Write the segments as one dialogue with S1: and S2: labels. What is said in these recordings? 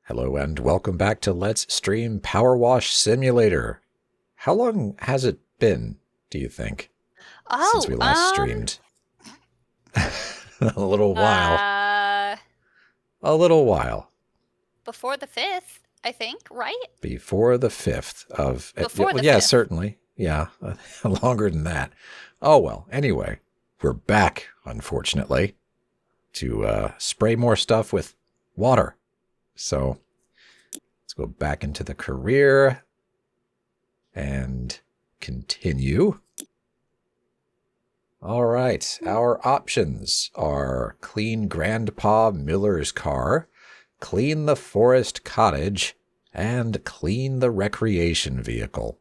S1: Hello and welcome back to Let's Stream PowerWash Simulator. How long has it been, do you think, since we last streamed? A little while. A little while.
S2: Before the 5th, I think, right?
S1: Before the 5th of...
S2: Before the 5th.
S1: Yeah, certainly. Yeah, longer than that. Oh, well, anyway, we're back, unfortunately, to spray more stuff with water. So let's go back into the career and continue. All right, our options are clean Grandpa Miller's car, clean the forest cottage, and clean the recreation vehicle.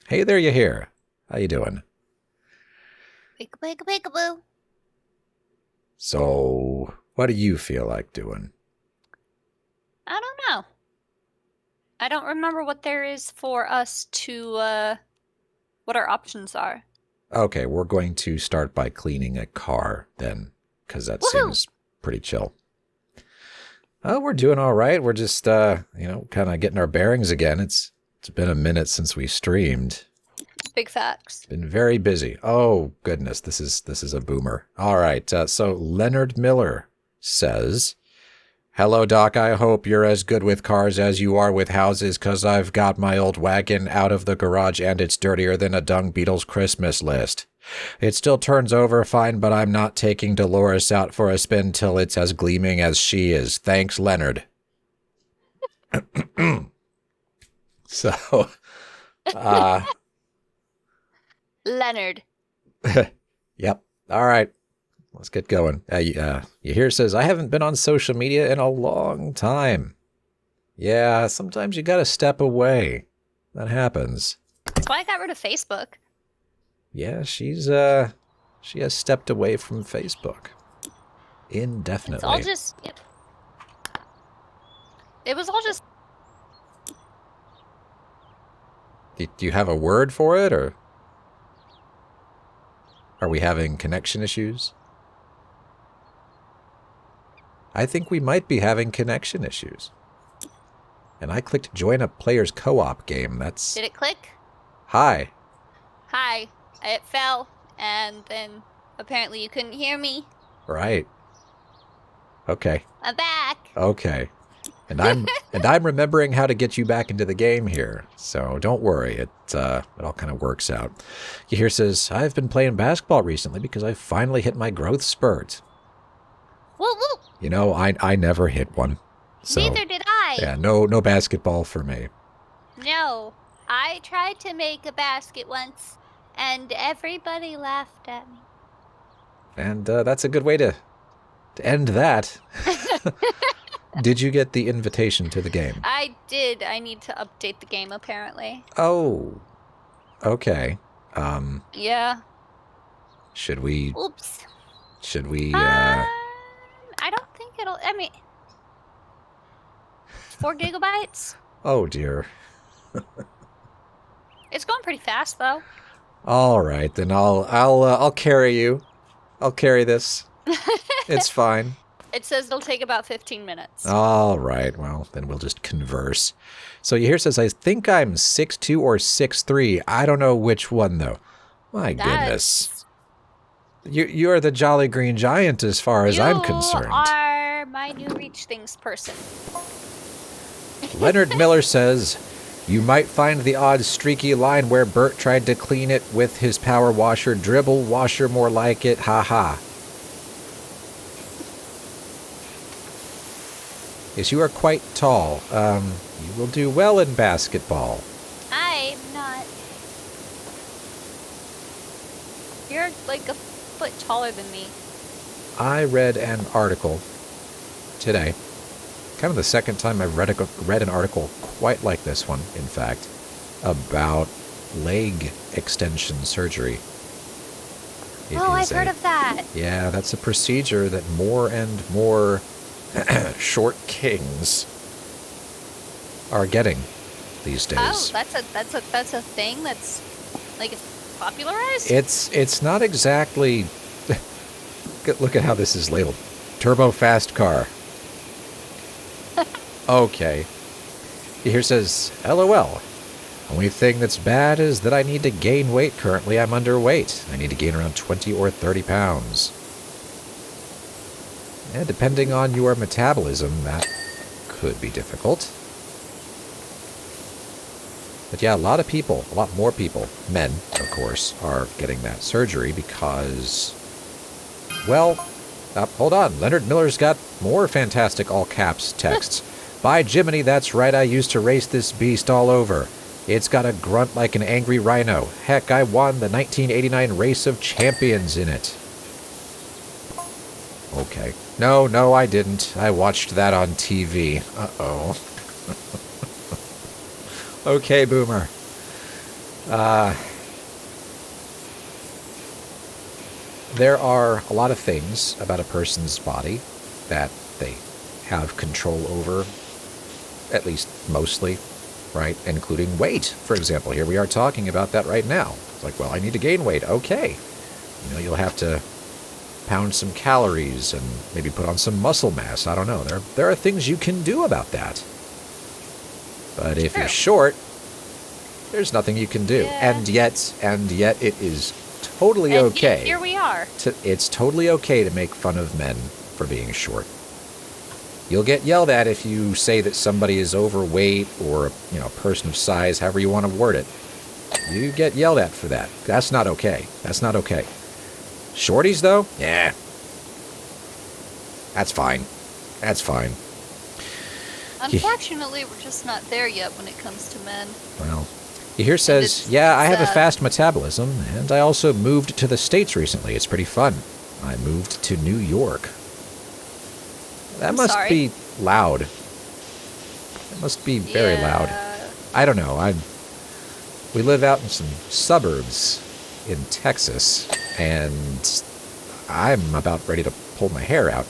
S1: Hey there, you here. How you doing?
S2: Peekaboo.
S1: So, what do you feel like doing?
S2: I don't know. I don't remember what there is for us to, what our options are.
S1: Okay, we're going to start by cleaning a car then, because that seems pretty chill. Oh, we're doing all right. We're just, kind of getting our bearings again. It's been a minute since we streamed.
S2: Big facts.
S1: Been very busy. Oh, goodness, this is a boomer. All right, so Leonard Miller says, "Hello, Doc. I hope you're as good with cars as you are with houses, because I've got my old wagon out of the garage and it's dirtier than a dung beetle's Christmas list. It still turns over fine, but I'm not taking Dolores out for a spin till it's as gleaming as she is. Thanks, Leonard." So,
S2: Leonard.
S1: Yep. All right. Let's get going. You here says, "I haven't been on social media in a long time." Yeah, sometimes you gotta step away. That happens.
S2: That's why I got rid of Facebook.
S1: Yeah, she has stepped away from Facebook. Indefinitely.
S2: It's all just... Yep. It was all just...
S1: Do you have a word for it, or are we having connection issues? I think we might be having connection issues. And I clicked join a player's co-op game. That's...
S2: Did it click?
S1: Hi.
S2: Hi. It fell, and then apparently you couldn't hear me.
S1: Right. Okay.
S2: I'm back.
S1: Okay. And I'm remembering how to get you back into the game here. So don't worry. It all kind of works out. Here says, "I've been playing basketball recently because I finally hit my growth spurt."
S2: Woo woo.
S1: You know, I never hit one. So,
S2: neither did I.
S1: Yeah, no basketball for me.
S2: No. I tried to make a basket once, and everybody laughed at me.
S1: And that's a good way to end that. Did you get the invitation to the game?
S2: I did. I need to update the game, apparently.
S1: Oh. Okay.
S2: Yeah.
S1: Should we...
S2: Oops.
S1: Should we,
S2: I don't think it'll... I mean... 4 gigabytes?
S1: Oh, dear.
S2: It's going pretty fast, though.
S1: All right, then I'll carry you. I'll carry this. It's fine.
S2: It says it'll take about 15 minutes.
S1: All right, well, then we'll just converse. So here says, "I think I'm 6'2" or 6'3". I don't know which one, though. My goodness. You're the Jolly Green Giant as far as I'm concerned.
S2: You are my new Reach Things person.
S1: Leonard Miller says, "You might find the odd streaky line where Bert tried to clean it with his power washer. Dribble washer more like it. Ha ha." Yes, you are quite tall. You will do well in basketball.
S2: I'm not. You're like a foot taller than me.
S1: I read an article today. Kind of the second time I've read an article quite like this one, in fact, about leg extension surgery.
S2: I've heard of that.
S1: Yeah, that's a procedure that more and more short kings are getting these days.
S2: Oh, that's a thing that's like popularized?
S1: It's not exactly... Look at how this is labeled. Turbofastcar. Okay. Here says, LOL. Only thing that's bad is that I need to gain weight. Currently, I'm underweight. I need to gain around 20 or 30 pounds. And depending on your metabolism, that could be difficult. But yeah, a lot of people, a lot more people, men, of course, are getting that surgery because, well, hold on. Leonard Miller's got more fantastic all-caps texts. By Jiminy, that's right, I used to race this beast all over. It's got a grunt like an angry rhino. Heck, I won the 1989 Race of Champions in it. Okay. No, I didn't. I watched that on TV. Uh-oh. Okay, Boomer. There are a lot of things about a person's body that they have control over, at least mostly, right? Including weight, for example. Here we are talking about that right now. It's like, well, I need to gain weight. Okay. You know, you'll have to pound some calories and maybe put on some muscle mass. I don't know. There are things you can do about that. But if you're short, there's nothing you can do.
S2: Yeah.
S1: And yet it is totally okay.
S2: Here we are.
S1: It's totally okay to make fun of men for being short. You'll get yelled at if you say that somebody is overweight or, you know, a person of size, however you want to word it. You get yelled at for that. That's not okay. That's not okay. Shorties, though? Yeah. That's fine. That's fine.
S2: Unfortunately, we're just not there yet when it comes to men.
S1: Well, here says, yeah, I have a fast metabolism, and I also moved to the States recently. It's pretty fun. I moved to New York. That must be loud. That must be very loud. I don't know. We live out in some suburbs in Texas, and I'm about ready to pull my hair out.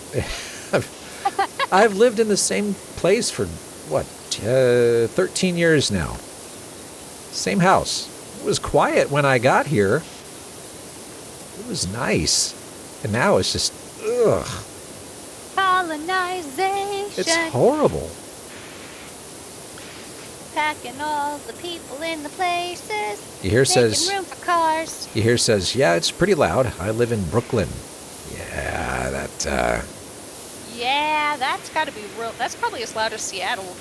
S1: I've lived in the same place for, 13 years now. Same house. It was quiet when I got here. It was nice. And now it's just, ugh.
S2: Colonization.
S1: It's horrible.
S2: Packing all the people in the places.
S1: You hear says,
S2: making room for cars.
S1: You hear says, yeah, it's pretty loud. I live in Brooklyn. Yeah, that,
S2: Yeah, that's gotta be real. That's probably as loud as Seattle.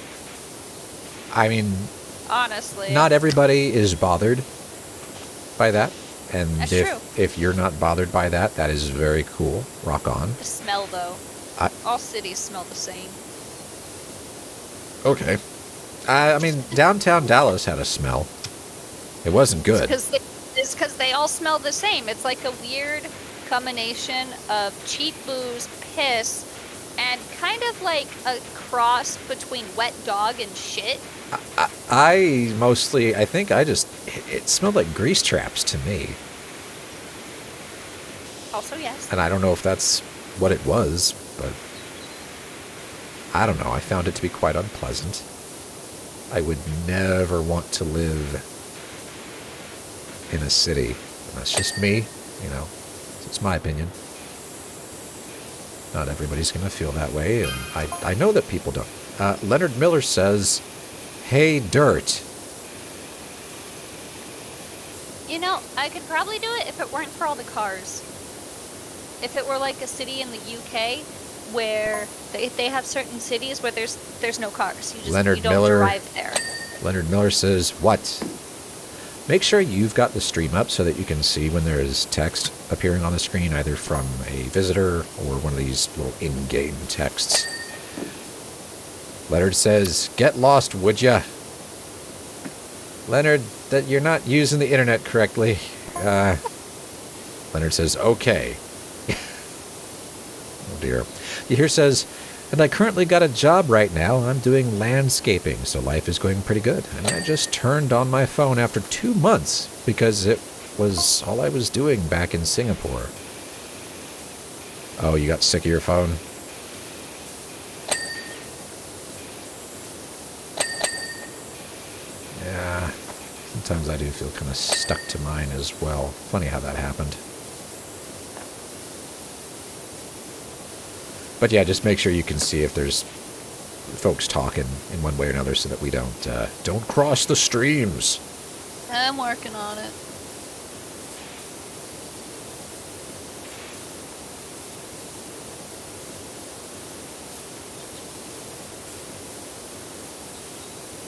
S1: I mean,
S2: honestly,
S1: not everybody is bothered by that. And
S2: that's true.
S1: If you're not bothered by that, that is very cool. Rock on.
S2: The smell, though. All cities smell the same.
S1: Okay. I mean, downtown Dallas had a smell. It wasn't good.
S2: It's because they all smell the same. It's like a weird combination of cheap booze, piss, and kind of like a cross between wet dog and shit.
S1: It smelled like grease traps to me.
S2: Also, yes.
S1: And I don't know if that's what it was, but I don't know. I found it to be quite unpleasant. I would never want to live in a city. That's just me, you know. It's my opinion. Not everybody's going to feel that way, and I know that people don't. Leonard Miller says, hey, dirt.
S2: You know, I could probably do it if it weren't for all the cars. If it were like a city in the UK where they have certain cities where there's no cars. You don't drive there.
S1: Leonard Miller says, what? Make sure you've got the stream up so that you can see when there is text appearing on the screen, either from a visitor or one of these little in-game texts. Leonard says, get lost, would ya? Leonard, that you're not using the internet correctly. Leonard says, okay. Oh dear. Here says, and I currently got a job right now. I'm doing landscaping, so life is going pretty good. And I just turned on my phone after 2 months because it was all I was doing back in Singapore. Oh, you got sick of your phone? Yeah. Sometimes I do feel kind of stuck to mine as well. Funny how that happened. But yeah, just make sure you can see if there's folks talking in one way or another so that we don't cross the streams.
S2: I'm working on it.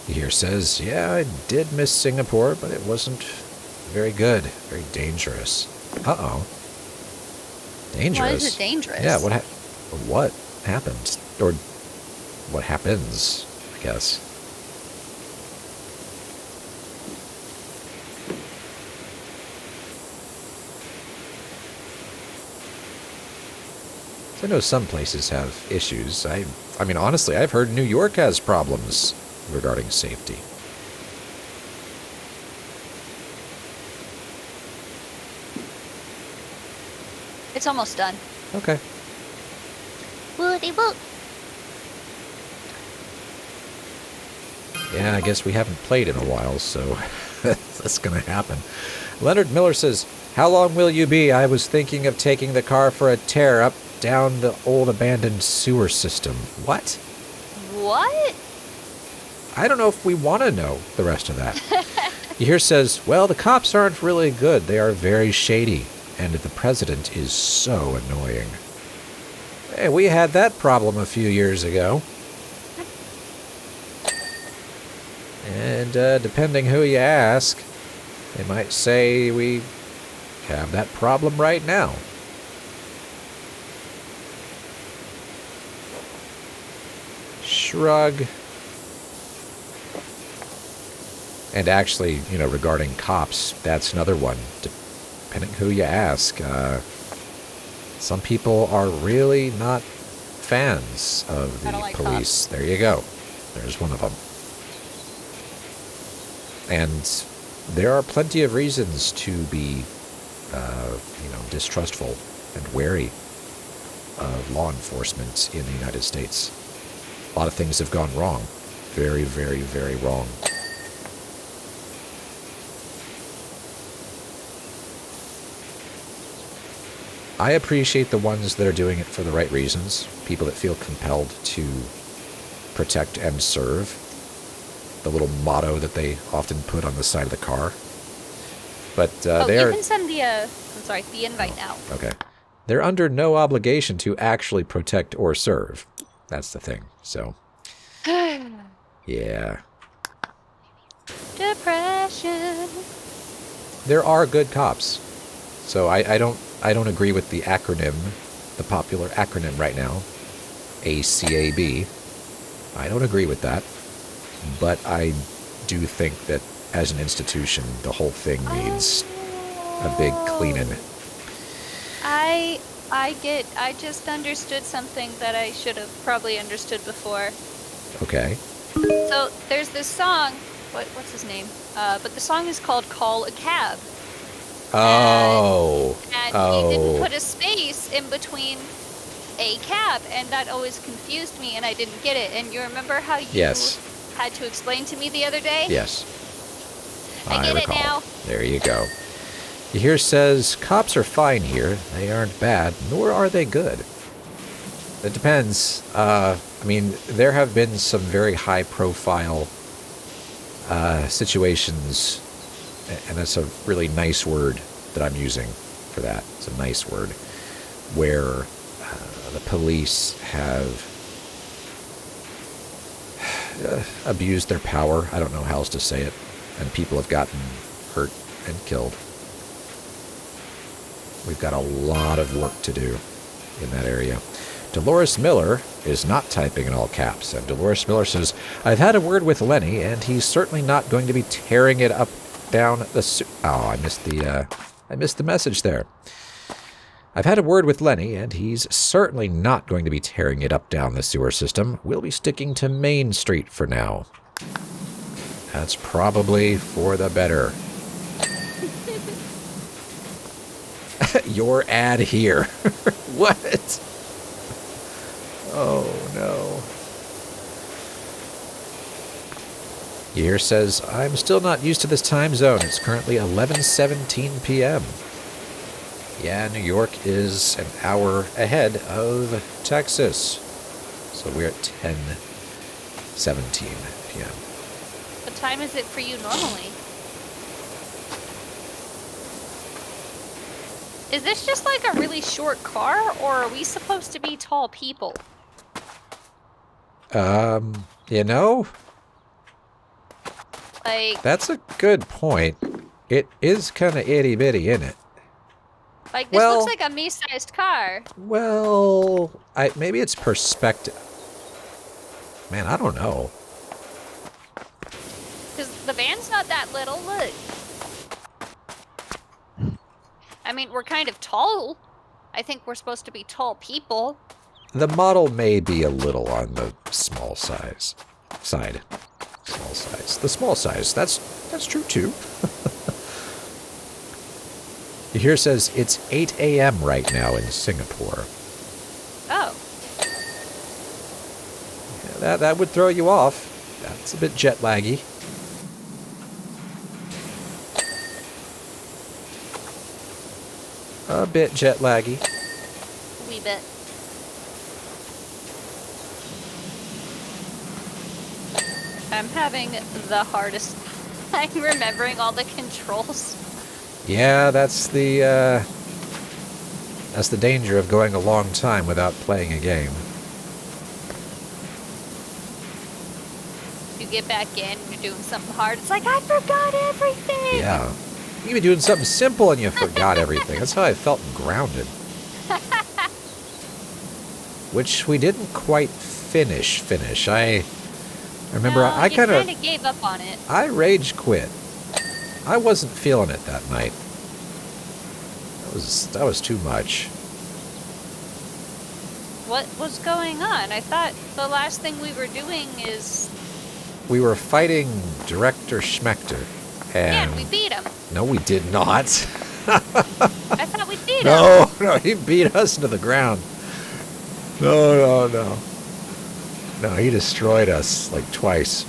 S1: Here says, yeah, I did miss Singapore, but it wasn't very good. Very dangerous. Uh-oh. Dangerous?
S2: Why is it dangerous?
S1: Yeah, what happened? Or what happens, I guess. I know some places have issues. I mean, honestly, I've heard New York has problems regarding safety.
S2: It's almost done.
S1: Okay.
S2: Woody woo.
S1: Yeah, I guess we haven't played in a while, so that's going to happen. Leonard Miller says, how long will you be? I was thinking of taking the car for a tear up down the old abandoned sewer system. What?
S2: What?
S1: I don't know if we want to know the rest of that. Here says, well, the cops aren't really good. They are very shady. And the president is so annoying. Hey, we had that problem a few years ago. And depending who you ask, they might say we have that problem right now. Shrug. And actually, you know, regarding cops, that's another one. Depending who you ask, some people are really not fans of the police. There you go. There's one of them. And there are plenty of reasons to be, distrustful and wary of law enforcement in the United States. A lot of things have gone wrong. Very, very, very wrong. I appreciate the ones that are doing it for the right reasons. People that feel compelled to protect and serve. The little motto that they often put on the side of the car. But they're...
S2: You can send the invite now.
S1: Okay. They're under no obligation to actually protect or serve. That's the thing. So, yeah.
S2: Depression.
S1: There are good cops. So I don't agree with the acronym, the popular acronym right now, ACAB. I don't agree with that. But I do think that as an institution, the whole thing needs a big cleaning.
S2: I just understood something that I should have probably understood before.
S1: Okay.
S2: So there's this song, what's his name? But the song is called Call a Cab.
S1: Oh.
S2: And he didn't put a space in between a cab, and that always confused me, and I didn't get it. And you remember how you had to explain to me the other day?
S1: Yes.
S2: I get
S1: recall.
S2: it now.
S1: There you go. Here says, cops are fine here. They aren't bad, nor are they good. It depends. I mean, there have been some very high-profile situations, and that's a really nice word that I'm using for that. It's a nice word, where the police have abused their power. I don't know how else to say it. And people have gotten hurt and killed. We've got a lot of work to do in that area. Dolores Miller is not typing in all caps. And Dolores Miller says, I've had a word with Lenny, and he's certainly not going to be tearing it up down the... I missed the message there. I've had a word with Lenny, and he's certainly not going to be tearing it up down the sewer system. We'll be sticking to Main Street for now. That's probably for the better. Your ad here. What? Oh, no. Here says, I'm still not used to this time zone. It's currently 11:17 p.m. Yeah, New York is an hour ahead of Texas. So we're at 10 17 p.m.
S2: What time is it for you normally? Is this just like a really short car, or are we supposed to be tall people?
S1: You know,
S2: Like,
S1: that's a good point. It is kind of itty-bitty, isn't it?
S2: this looks like a me-sized car.
S1: Well, maybe it's perspective. Man, I don't know.
S2: Because the van's not that little, look. I mean, we're kind of tall. I think we're supposed to be tall people.
S1: The model may be a little on the small side. Small size. The small size. That's true too. Here says it's 8 a.m. right now in Singapore.
S2: Oh.
S1: Yeah, that would throw you off. That's a bit jet laggy. A bit jet laggy.
S2: A wee bit. I'm having the hardest time remembering all the controls.
S1: Yeah, that's the danger of going a long time without playing a game.
S2: You get back in, you're doing something hard. It's like, I forgot everything.
S1: Yeah. You be doing something simple and you forgot everything. That's how I felt Grounded. Which we didn't quite finish. I remember
S2: No,
S1: I kind of
S2: gave up on it.
S1: I rage quit. I wasn't feeling it that night. That was too much.
S2: What was going on? I thought the last thing we were doing is...
S1: We were fighting Director Schmechter. And
S2: yeah, we beat him.
S1: No, we did not.
S2: I thought we beat him.
S1: No, he beat us into the ground. No. No, he destroyed us like twice.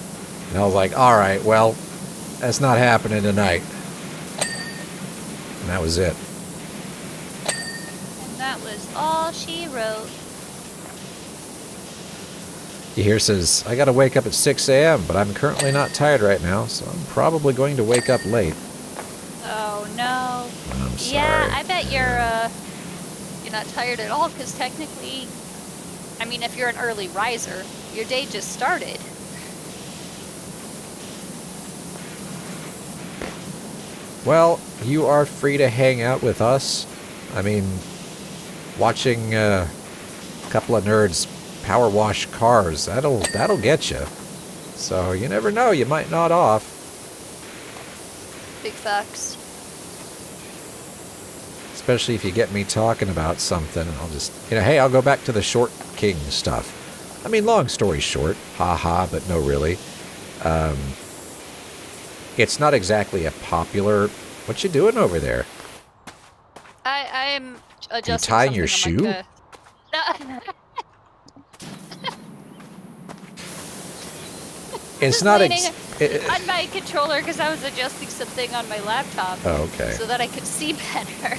S1: And I was like, all right, well, that's not happening tonight. And that was it.
S2: And that was all she wrote.
S1: He here says, I gotta wake up at 6 a.m., but I'm currently not tired right now, so I'm probably going to wake up late.
S2: Oh, no.
S1: I'm sorry.
S2: Yeah, I bet you're not tired at all, because technically, I mean, if you're an early riser, your day just started.
S1: Well, you are free to hang out with us. I mean, watching a couple of nerds power wash cars, that'll get you. So you never know, you might nod off.
S2: Big facts.
S1: Especially if you get me talking about something, and I'll just, hey, I'll go back to the Short King stuff. I mean, long story short, haha, but no really. It's not exactly a popular... What you doing over there?
S2: I'm adjusting.
S1: You tying your
S2: something on
S1: shoe?
S2: No.
S1: It's not
S2: on my controller because I was adjusting something on my laptop.
S1: Oh, okay.
S2: So that I could see better.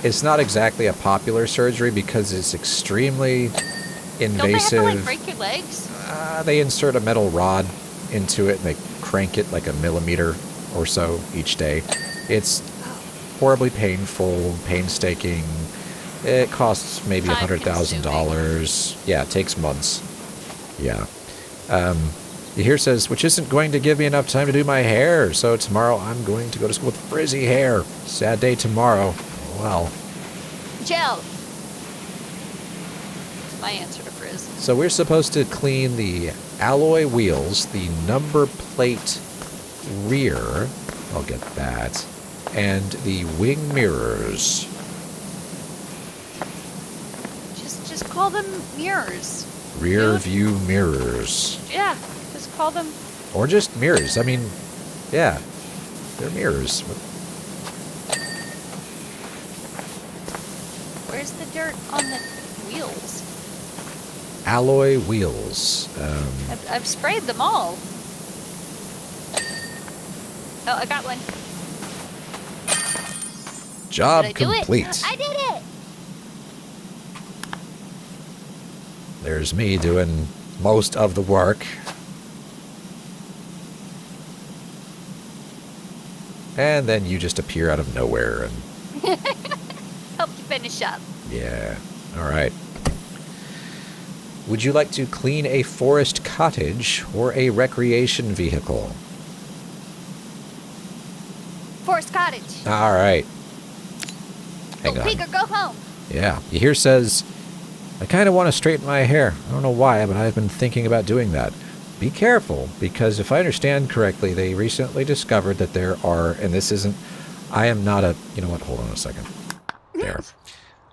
S1: It's not exactly a popular surgery because it's extremely invasive.
S2: Don't they have to, like, break your legs?
S1: They insert a metal rod into it and they crank it like a millimeter or so each day. It's horribly painful, painstaking. It costs maybe $100,000. Yeah, it takes months. Yeah. Here says, which isn't going to give me enough time to do my hair, so tomorrow I'm going to go to school with frizzy hair. Sad day tomorrow. Well.
S2: Gel. That's my answer to frizz.
S1: So we're supposed to clean the alloy wheels, the number plate rear, I'll get that, and the wing mirrors.
S2: Just call them mirrors.
S1: Rear view mirrors.
S2: Yeah, just call them...
S1: Or just mirrors. I mean, yeah, they're mirrors.
S2: Where's the dirt on the wheels?
S1: Alloy wheels.
S2: I've sprayed them all. Oh, I got one.
S1: Job
S2: Did I do
S1: complete.
S2: it? I did it!
S1: There's me doing most of the work. And then you just appear out of nowhere and...
S2: Help you finish up.
S1: Yeah. All right. Would you like to clean a forest cottage or a recreation vehicle?
S2: Forest cottage.
S1: All right. Hang
S2: Go
S1: on.
S2: big or go home.
S1: Yeah. Here says, I kind of want to straighten my hair. I don't know why, but I've been thinking about doing that. Be careful, because if I understand correctly, they recently discovered that there are, and this isn't, I am not a, you know what, hold on a second. There.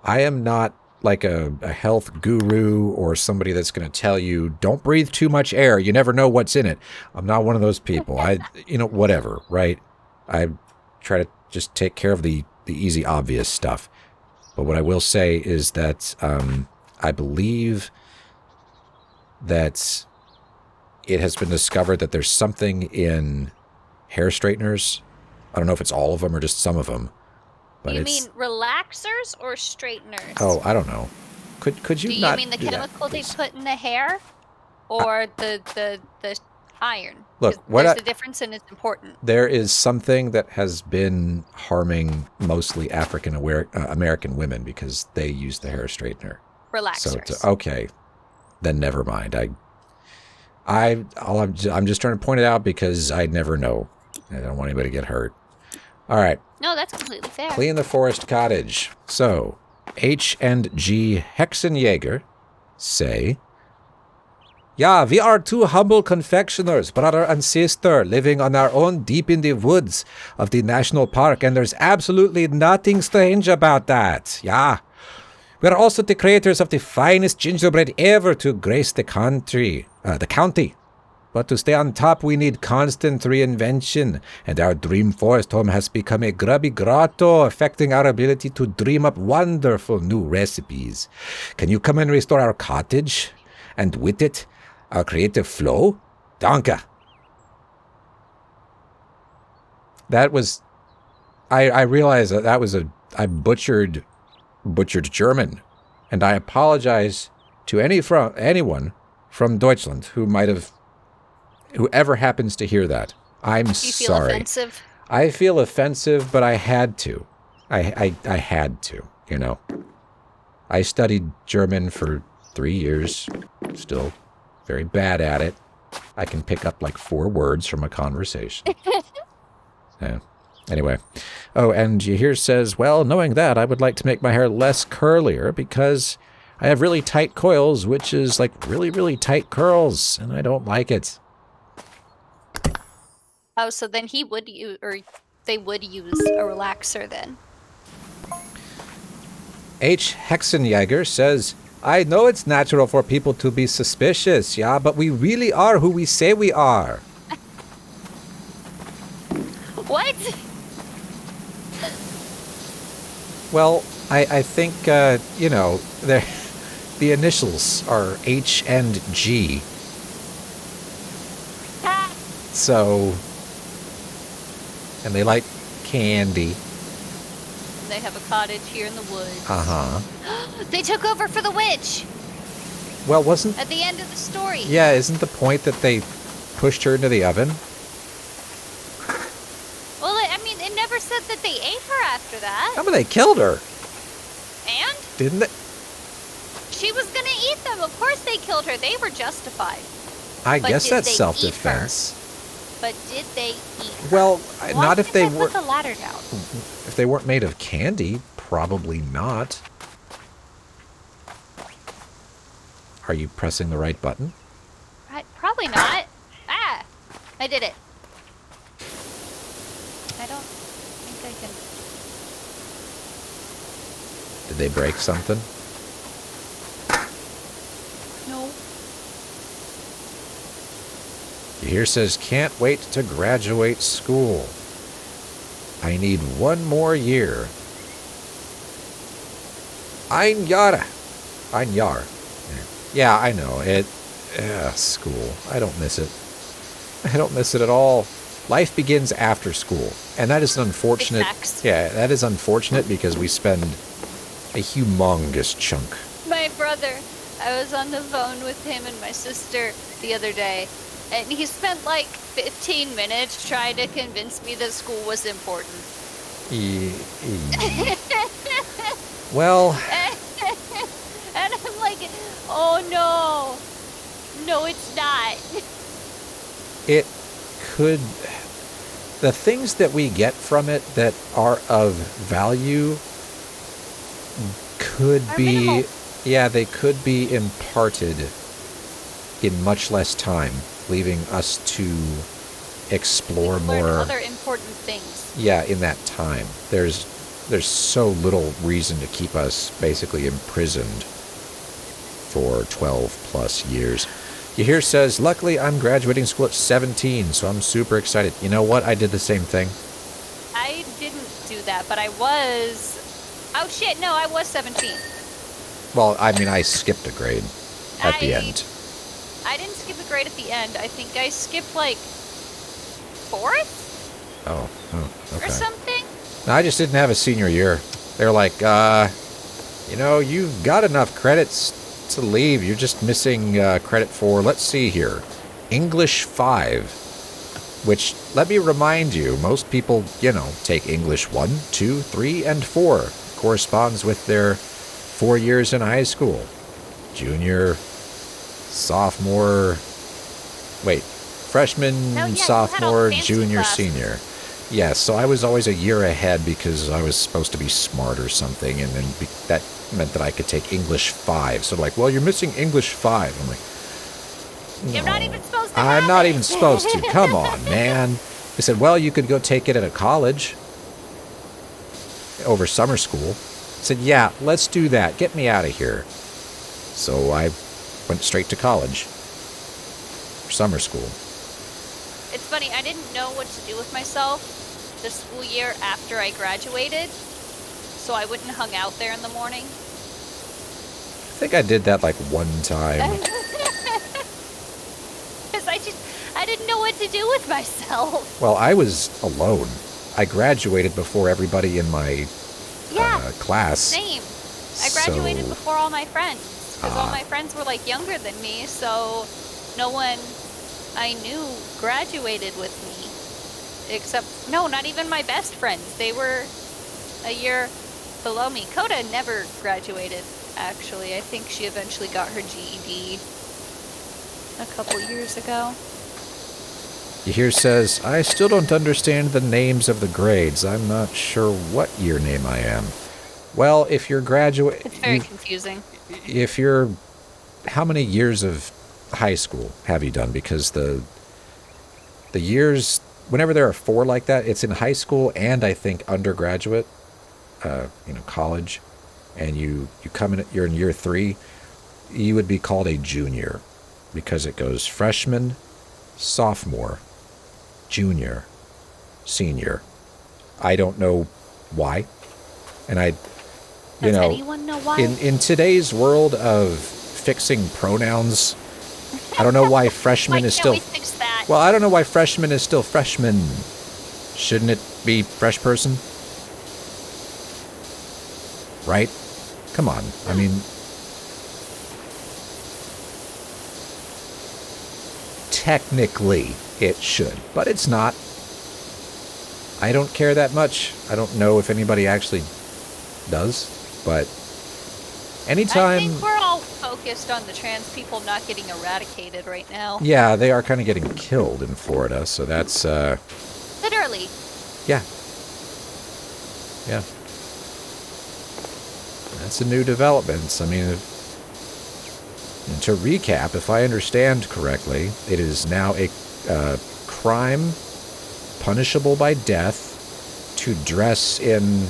S1: I am not like a health guru or somebody that's going to tell you, don't breathe too much air. You never know what's in it. I'm not one of those people. Whatever, right? I try to just take care of the easy, obvious stuff. But what I will say is that I believe that it has been discovered that there's something in hair straighteners. I don't know if it's all of them or just some of them. But
S2: you mean relaxers or straighteners?
S1: Oh, I don't know. Could you not?
S2: Do you mean the chemical they put in the hair, or the iron?
S1: Look,
S2: there's a difference and it's important.
S1: There is something that has been harming mostly African American women because they use the hair straightener.
S2: Relaxers.
S1: So okay, then never mind. I'm just trying to point it out because I never know. I don't want anybody to get hurt. All right.
S2: No, that's completely fair.
S1: Clean the forest cottage. So, H and G Hexenjager say, yeah, we are two humble confectioners, brother and sister, living on our own deep in the woods of the national park, and there's absolutely nothing strange about that. Yeah. We are also the creators of the finest gingerbread ever to grace the county. But to stay on top, we need constant reinvention, and our dream forest home has become a grubby grotto, affecting our ability to dream up wonderful new recipes. Can you come and restore our cottage? And with it, our creative flow? Danke. That was... I realized that was I butchered German, and I apologize to anyone from Deutschland whoever happens to hear that. I'm sorry.
S2: You feel offensive?
S1: I feel offensive, but I had to. I had to, you know. I studied German for 3 years, still very bad at it. I can pick up like 4 words from a conversation. Yeah. Anyway. Oh, and here says, well, knowing that, I would like to make my hair less curlier because I have really tight coils, which is like really, really tight curls, and I don't like it.
S2: Oh, so then they would use a relaxer then.
S1: H. Hexenjager says, I know it's natural for people to be suspicious, yeah, but we really are who we say we are.
S2: What?
S1: Well, I think, the initials are H and G. So, and they like candy.
S2: They have a cottage here in the woods.
S1: Uh-huh.
S2: They took over for the witch.
S1: Well, wasn't...
S2: At the end of the story.
S1: Yeah, isn't the point that they pushed her into the oven?
S2: Well, it never said that they ate her after that.
S1: How about they killed her?
S2: And?
S1: Didn't they?
S2: She was gonna eat them. Of course they killed her. They were justified.
S1: I guess that's self-defense.
S2: But did they eat her?
S1: Well, not if they were...
S2: Put the ladder down.
S1: If they weren't made of candy, probably not. Are you pressing the right button?
S2: Probably not. Ah! I did it. I don't think I can...
S1: Did they break something?
S2: No.
S1: Here says, can't wait to graduate school. I need 1 more year. Ein Jahr. Ein Jahr. Yeah, I know. School. I don't miss it. I don't miss it at all. Life begins after school. And that is unfortunate. Yeah, that is unfortunate because we spend a humongous chunk.
S2: My brother, I was on the phone with him and my sister the other day, And he spent like 15 minutes trying to convince me that school was important.
S1: Well...
S2: And I'm like, oh no. No, it's not.
S1: It could... The things that we get from it that are of value could be...
S2: Minimal.
S1: Yeah, they could be imparted in much less time, leaving us to explore more...
S2: Learn other important things.
S1: Yeah, in that time. There's so little reason to keep us basically imprisoned for 12 plus years. Here says, luckily I'm graduating school at 17, so I'm super excited. You know what? I did the same thing.
S2: I didn't do that, but I was... Oh shit, no, I was 17.
S1: Well, I mean, I skipped a grade at the end.
S2: I didn't skip a grade at the end. I think I skipped like 4th?
S1: Oh, okay.
S2: Or something?
S1: No, I just didn't have a senior year. They're like, you know, you've got enough credits to leave. You're just missing credit for, let's see here, English 5. Which, let me remind you, most people, you know, take English 1, 2, 3, and 4. Corresponds with their 4 years in high school. Junior, sophomore, freshman, sophomore, junior, senior. Yes, so I was always a year ahead because I was supposed to be smart or something, and then that meant that I could take English 5. So like, well, you're missing English 5. I'm like, no,
S2: you're not even supposed to
S1: I'm not even supposed to. Come on, man. They said, well, you could go take it at a college over summer school. I said, yeah, let's do that. Get me out of here. So I went straight to college for summer school.
S2: It's funny, I didn't know what to do with myself the school year after I graduated, so I wouldn't hung out there in the morning.
S1: I think I did that like one time.
S2: Because I didn't know what to do with myself.
S1: Well, I was alone. I graduated before everybody in my class.
S2: Same. I graduated before all my friends, because all my friends were like younger than me, so no one I knew graduated with me. Except, no, not even my best friends. They were a year below me. Coda never graduated, actually. I think she eventually got her GED a couple years ago.
S1: Here says, I still don't understand the names of the grades. I'm not sure what year name I am. Well, if you're graduate...
S2: It's very confusing.
S1: If you're... How many years of high school have you done? Because the years... Whenever there are 4 like that, it's in high school and I think undergraduate, college, and you come in, you're in year 3, you would be called a junior because it goes freshman, sophomore, junior, senior. I don't know why. And
S2: Does anyone know why?
S1: In today's world of fixing pronouns, I don't know why freshman is still...
S2: Why can't we fix that?
S1: Well, I don't know why freshman is still freshman. Shouldn't it be fresh person? Right? Come on. I mean... Technically, it should, but it's not. I don't care that much. I don't know if anybody actually does, but anytime...
S2: I think we're all focused on the trans people not getting eradicated right now.
S1: Yeah, they are kind of getting killed in Florida, so that's...
S2: Literally.
S1: Yeah. Yeah. That's a new development. I mean, to recap, if I understand correctly, it is now a crime punishable by death to dress in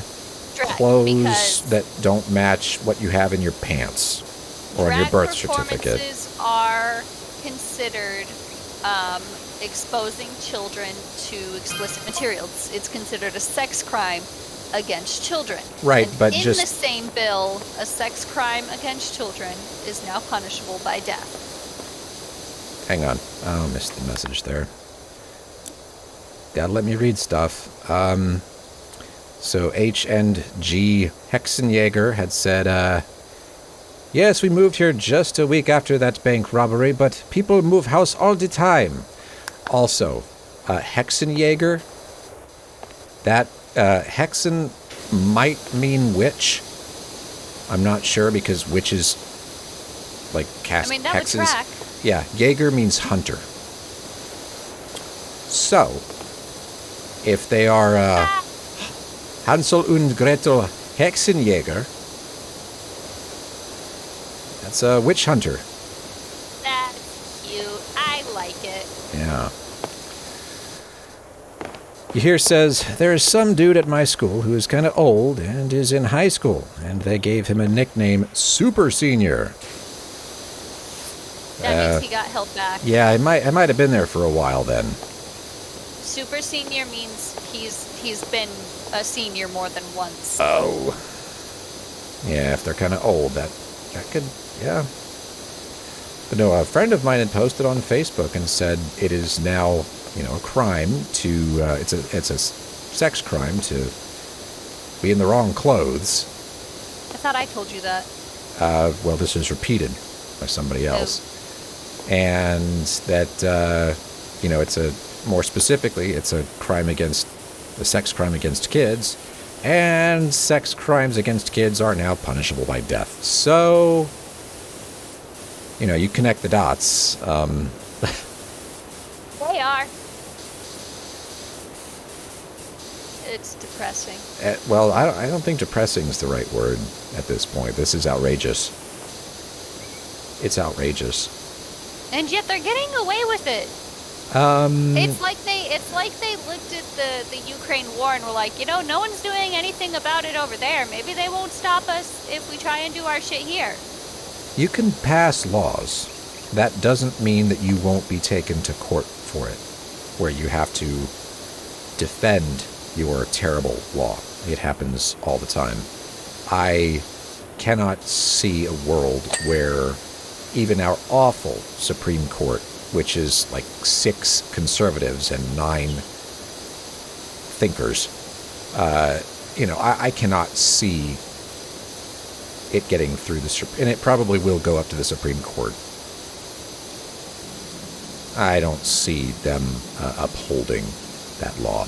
S1: clothes that don't match what you have in your pants or on your birth certificate.
S2: Performances are considered exposing children to explicit materials. It's considered a sex crime against children.
S1: Right,
S2: and
S1: but
S2: in
S1: just...
S2: the same bill, a sex crime against children is now punishable by death.
S1: Hang on. I missed the message there. Gotta let me read stuff. So H and G Hexenjager had said, Yes, we moved here just a week after that bank robbery, but people move house all the time. Also, Hexenjager. That Hexen might mean witch. I'm not sure because witches like cast
S2: that
S1: hexes.
S2: would track.
S1: Yeah, Jaeger means hunter. So, if they are Hänsel und Gretel Hexenjager, that's a witch hunter.
S2: That's cute. I like it.
S1: Yeah. Here says, there is some dude at my school who is kind of old and is in high school, and they gave him a nickname Super Senior.
S2: That means he got held back.
S1: Yeah, I might have been there for a while then.
S2: Super Senior means he's been a senior more than once.
S1: Oh. Yeah, if they're kind of old, that could, yeah. But no, a friend of mine had posted on Facebook and said it is now, a crime to, it's a sex crime to be in the wrong clothes.
S2: I thought I told you that.
S1: Well, this is repeated by somebody else.
S2: Oh.
S1: And that, more specifically, it's a sex crime against kids. And sex crimes against kids are now punishable by death. So, you connect the dots.
S2: They are. It's depressing.
S1: Well, I don't think depressing is the right word at this point. This is outrageous. It's outrageous.
S2: And yet they're getting away with it. It's like they looked at the Ukraine war and were like, no one's doing anything about it over there. Maybe they won't stop us if we try and do our shit here.
S1: You can pass laws. That doesn't mean that you won't be taken to court for it, where you have to defend your terrible law. It happens all the time. I cannot see a world where even our awful Supreme Court, which is like 6 conservatives and 9 thinkers, I cannot see it getting through and it probably will go up to the Supreme Court. I don't see them upholding that law.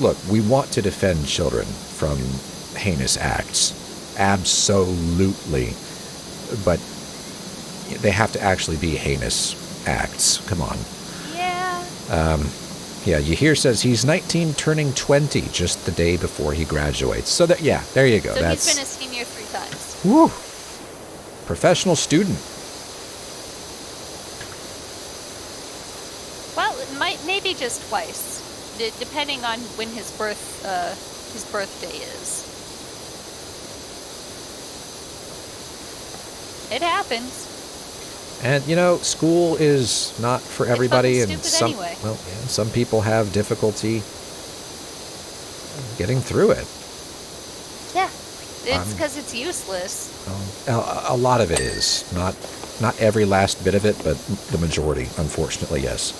S1: Look, we want to defend children from heinous acts. Absolutely. But they have to actually be heinous acts. Come on.
S2: Yeah.
S1: Yahir says he's 19 turning 20 just the day before he graduates. So there you go.
S2: So he's been a senior 3 times.
S1: Woo. Professional student.
S2: Well, maybe just twice, depending on when his birthday is. It happens.
S1: And school is not for everybody, and some people have difficulty getting through it.
S2: Yeah, it's because it's useless.
S1: A lot of it is not every last bit of it, but the majority, unfortunately, yes.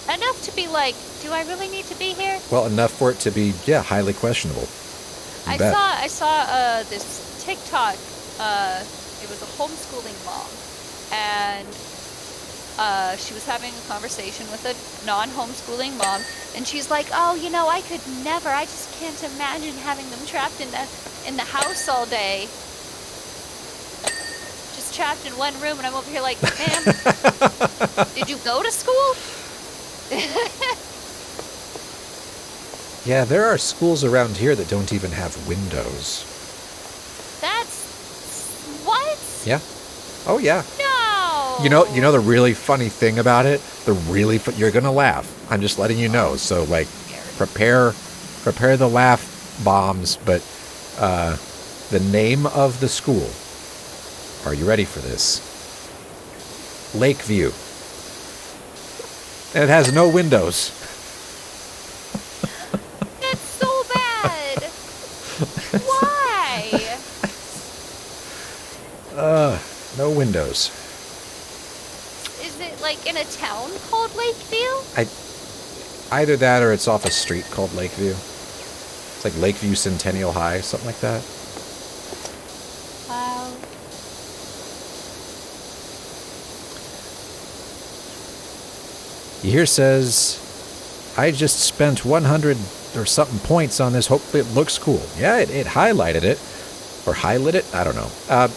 S2: Enough to be like, do I really need to be here?
S1: Well, enough for it to be, highly questionable.
S2: I saw this TikTok. It was a homeschooling mom, and she was having a conversation with a non-homeschooling mom, and she's like, oh, I could never. I just can't imagine having them trapped in the house all day, just trapped in one room. And I'm over here like, ma'am, did you go to school?
S1: Yeah, there are schools around here that don't even have windows.
S2: That's what?
S1: Yeah. Oh yeah.
S2: No.
S1: You know the really funny thing about it? You're gonna laugh. I'm just letting you know. So prepare the laugh bombs. But the name of the school. Are you ready for this? Lakeview. And it has no windows.
S2: That's so bad. Why?
S1: No windows.
S2: Is it like in a town called Lakeview?
S1: Either that or it's off a street called Lakeview. It's like Lakeview Centennial High, something like that.
S2: Wow.
S1: Here says, I just spent 100 or something points on this. Hopefully it looks cool. Yeah, it highlighted it. Or highlighted it? I don't know.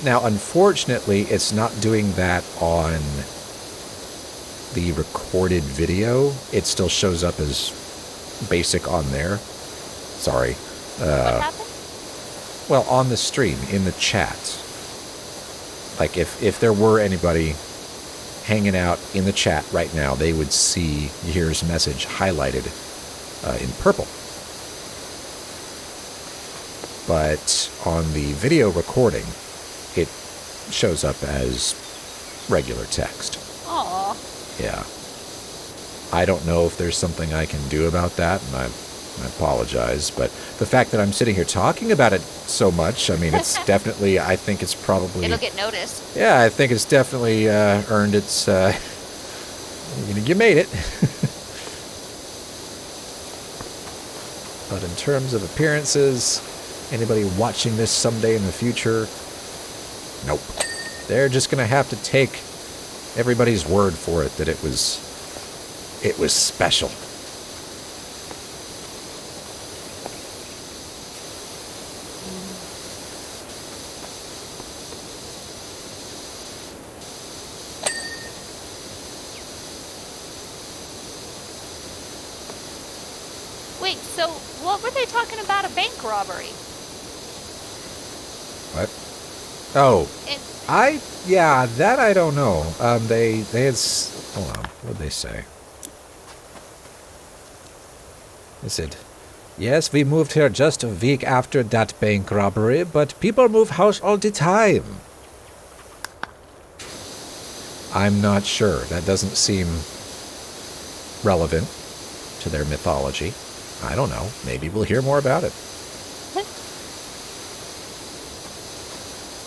S1: Now, unfortunately, it's not doing that on the recorded video. It still shows up as basic on there. Sorry.
S2: What happened?
S1: Well, on the stream, in the chat. Like, if there were anybody hanging out in the chat right now, they would see Yahir's message highlighted in purple. But on the video recording, it shows up as regular text.
S2: Aww.
S1: Yeah. I don't know if there's something I can do about that, and I apologize, but the fact that I'm sitting here talking about it so much, I mean, it's definitely, I think it's probably...
S2: It'll get noticed.
S1: Yeah, I think it's definitely earned its... you made it. But in terms of appearances, anybody watching this someday in the future, nope. They're just going to have to take everybody's word for it that it was special.
S2: Wait, so what were they talking about, a bank robbery?
S1: What? Oh,
S2: And
S1: that I don't know. They had, hold on, what did they say? They said, yes, we moved here just a week after that bank robbery, but people move house all the time. I'm not sure. That doesn't seem relevant to their mythology. I don't know. Maybe we'll hear more about it.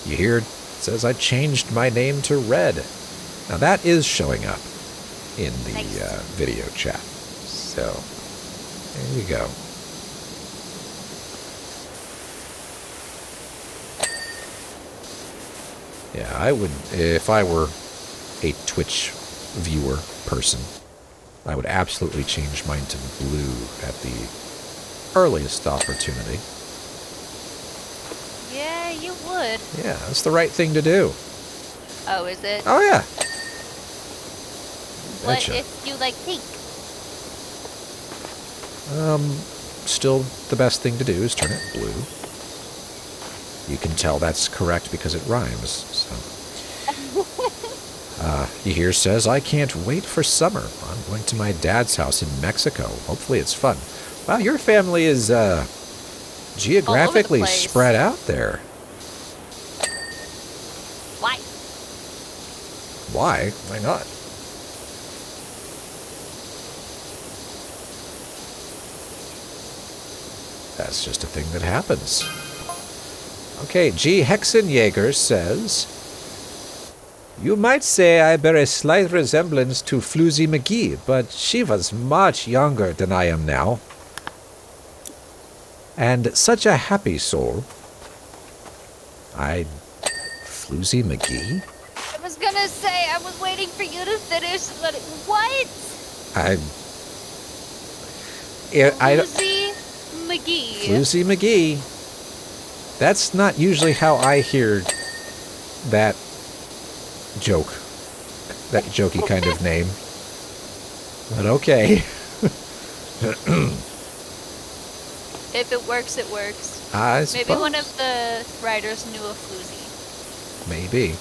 S1: You hear it says I changed my name to Red. Now that is showing up in the
S2: Nice.
S1: video chat. So, there you go. Yeah, I would, if I were a Twitch viewer person, I would absolutely change mine to blue at the earliest opportunity.
S2: yeah, you would.
S1: Yeah, that's the right thing to do.
S2: Oh, is it?
S1: Oh, yeah.
S2: What
S1: Betcha.
S2: if you like pink?
S1: Still the best thing to do is turn it blue. You can tell that's correct because it rhymes, so. Yahir says, I can't wait for summer. I'm going to my dad's house in Mexico. Hopefully it's fun. Wow, your family is geographically
S2: place.
S1: spread out there.
S2: Why?
S1: Why? Why not? That's just a thing that happens. Okay, G Hexenjager says, you might say I bear a slight resemblance to Floozy McGee, but she was much younger than I am now. And such a happy soul. Floozy McGee?
S2: I was gonna say, I was waiting for you to finish, but what? Lucy McGee.
S1: Floozy McGee. That's not usually how I hear that joke. That jokey kind of name. But okay.
S2: If it works, it works.
S1: I
S2: Maybe
S1: suppose.
S2: one of the writers knew a floozy.
S1: Maybe.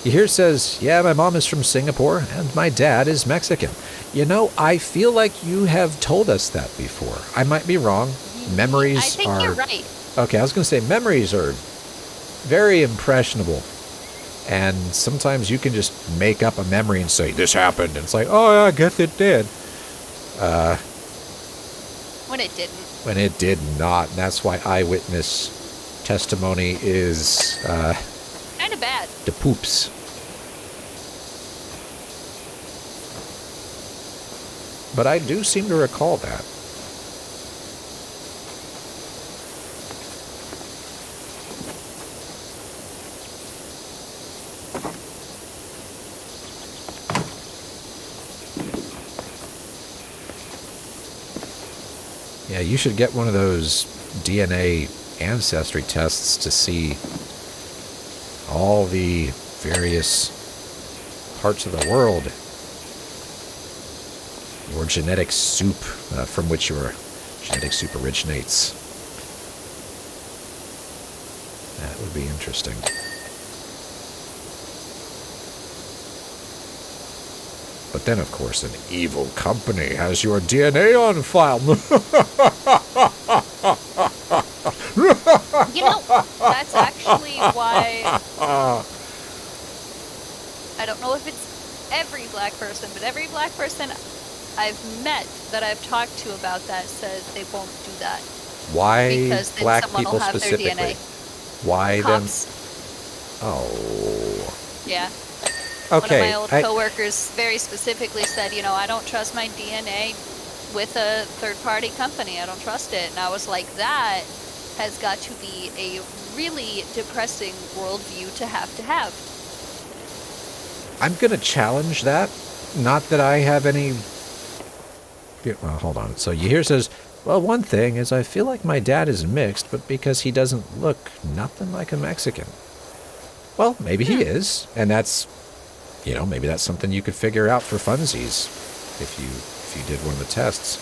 S1: Here says, yeah, my mom is from Singapore and my dad is Mexican. You know, I feel like you have told us that before. I might be wrong. Memories
S2: I think
S1: are...
S2: you're right.
S1: Okay, I was going to say memories are very impressionable. And sometimes you can just make up a memory and say, this happened. And it's like, oh, yeah, I guess it did.
S2: When it didn't.
S1: When it did not. And that's why eyewitness testimony is
S2: Kind of bad.
S1: the poops. But I do seem to recall that. Yeah, you should get one of those DNA ancestry tests to see all the various parts of the world. Your genetic soup from which your genetic soup originates. That would be interesting. But then, of course, an evil company has your DNA on file.
S2: You know, that's actually why... I don't know if it's every black person, but every black person I've met that I've talked to about that says they won't do that.
S1: Why
S2: because then
S1: black
S2: someone
S1: people
S2: will have
S1: specifically?
S2: their DNA.
S1: Why
S2: Cops.
S1: them? Oh.
S2: Yeah.
S1: Okay.
S2: One of my old coworkers very specifically said, you know, I don't trust my DNA with a third-party company. I don't trust it. And I was like, that has got to be a really depressing worldview to have.
S1: I'm going to challenge that. Not that I have any... Well, hold on. So here says, well, one thing is I feel like my dad is mixed, but because he doesn't look nothing like a Mexican. Well, maybe he is. And that's... You know, maybe that's something you could figure out for funsies if you did one of the tests.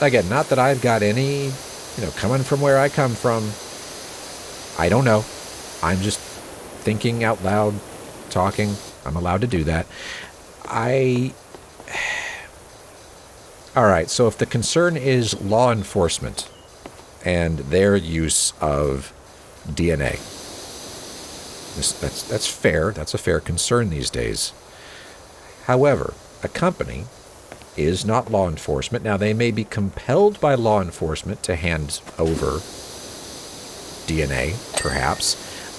S1: Again, not that I've got any, you know, coming from where I come from. I don't know. I'm just thinking out loud, talking. I'm allowed to do that. All right, so if the concern is law enforcement and their use of DNA, that's fair. That's a fair concern these days. However, a company is not law enforcement. Now, they may be compelled by law enforcement to hand over DNA, perhaps,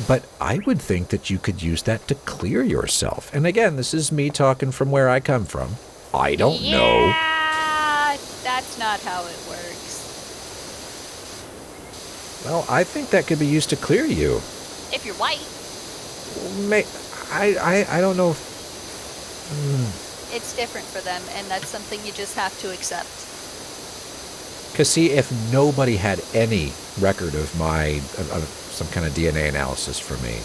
S1: but I would think that you could use that to clear yourself. And again, this is me talking from where I come from. I don't know.
S2: Yeah, that's not how it works.
S1: Well, I think that could be used to clear you.
S2: If you're white.
S1: I don't know.
S2: It's different for them, and that's something you just have to accept.
S1: Because see, if nobody had any record of some kind of DNA analysis for me,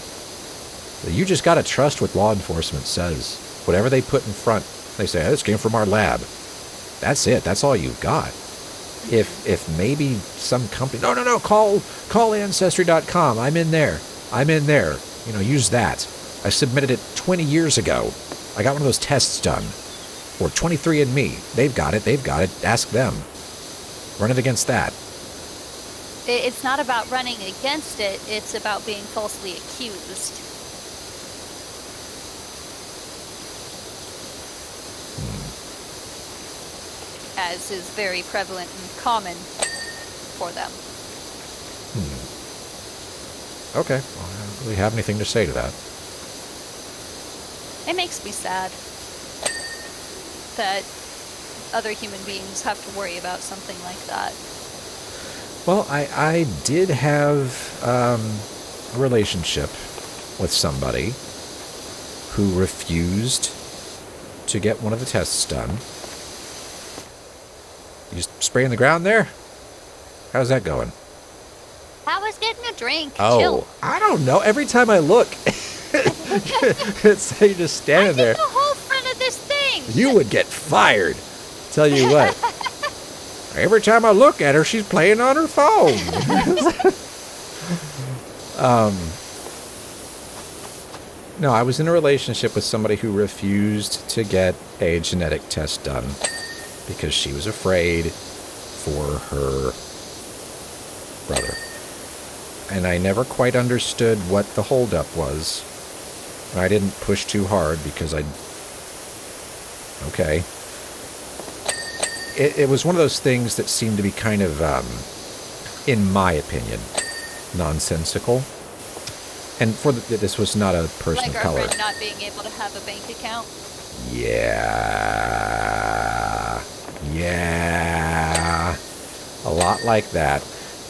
S1: you just got to trust what law enforcement says. Whatever they put in front, they say, oh, this came from our lab. That's it. That's all you've got. If maybe some company, no, call Ancestry.com. I'm in there. You know, use that. I submitted it 20 years ago. I got one of those tests done. Or 23andMe. They've got it. Ask them. Run it against that.
S2: It's not about running against it. It's about being falsely accused. As is very prevalent and common for them.
S1: Okay. Well, I don't really have anything to say to that.
S2: It makes me sad that other human beings have to worry about something like that.
S1: Well, I did have a relationship with somebody who refused to get one of the tests done. You just spraying the ground there? How's that going?
S2: I was getting a drink.
S1: Oh,
S2: Chill.
S1: I don't know. Every time I look, it's like you're just standing there.
S2: the whole front of this thing.
S1: You would get fired. Tell you what. Every time I look at her, she's playing on her phone. No, I was in a relationship with somebody who refused to get a genetic test done because she was afraid for her brother. And I never quite understood what the holdup was. I didn't push too hard because okay. It was one of those things that seemed to be kind of, in my opinion, nonsensical. And this was not a person of color.
S2: Like our friend not being able to have a bank account?
S1: Yeah. A lot like that.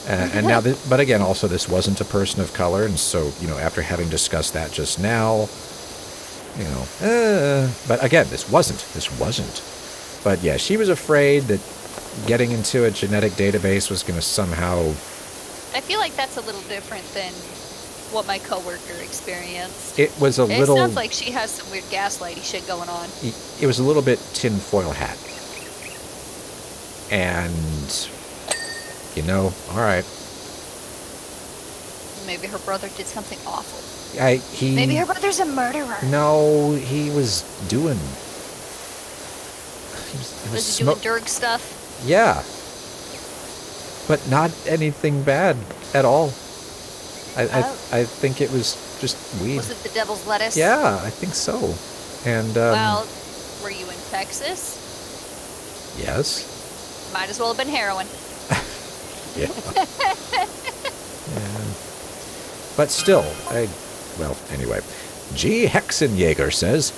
S1: And now, but again, also this wasn't a person of color, and so, you know, after having discussed that just now, you know, but again, this wasn't. But yeah, she was afraid that getting into a genetic database was going to somehow...
S2: I feel like that's a little different than what my coworker experienced.
S1: It was a little...
S2: It sounds like she has some weird gaslighty shit going on.
S1: It was a little bit tinfoil hat. And, you know, all right.
S2: Maybe her brother did something awful.
S1: Maybe
S2: her brother's a murderer.
S1: No, he was doing...
S2: Was he doing Dirk stuff?
S1: Yeah. But not anything bad at all. I think it was just weed.
S2: Was it the devil's lettuce?
S1: Yeah, I think so. And,
S2: well, were you in Texas?
S1: Yes.
S2: Might as well have been heroin.
S1: Yeah. Yeah. But still, well, anyway. G Hexenjager says,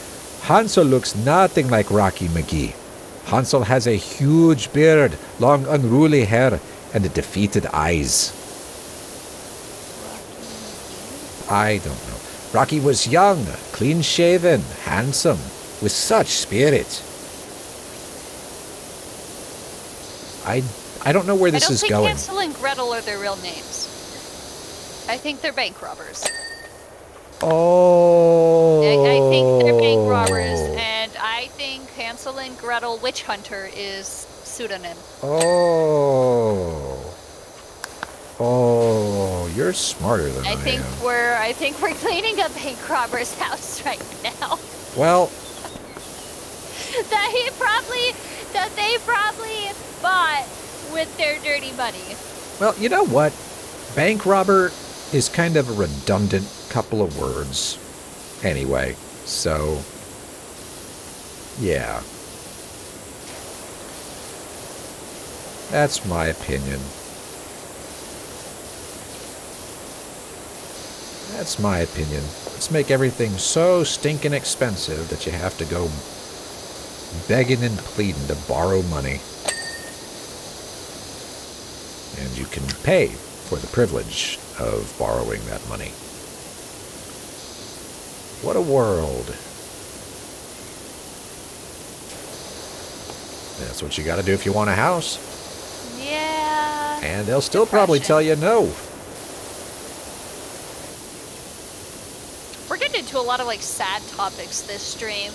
S1: Hänsel looks nothing like Rocky McGee. Hänsel has a huge beard, long unruly hair, and defeated eyes. I don't know. Rocky was young, clean-shaven, handsome, with such spirit. I don't know where this is going.
S2: I don't think Hänsel and Gretel are their real names. I think they're bank robbers.
S1: Oh.
S2: I think they're bank robbers, and I think Hänsel and Gretel Witch Hunter is pseudonym.
S1: Oh. Oh, you're smarter than I am.
S2: I think we're cleaning a bank robber's house right now.
S1: Well,
S2: that they probably bought with their dirty money.
S1: Well, you know what? Bank robber is kind of a redundant couple of words. Anyway, so yeah. That's my opinion. That's my opinion. Let's make everything so stinking expensive that you have to go begging and pleading to borrow money. And you can pay for the privilege of borrowing that money. What a world. That's what you got to do if you want a house.
S2: Yeah.
S1: And they'll still probably tell you no.
S2: We're getting into a lot of, like, sad topics this stream.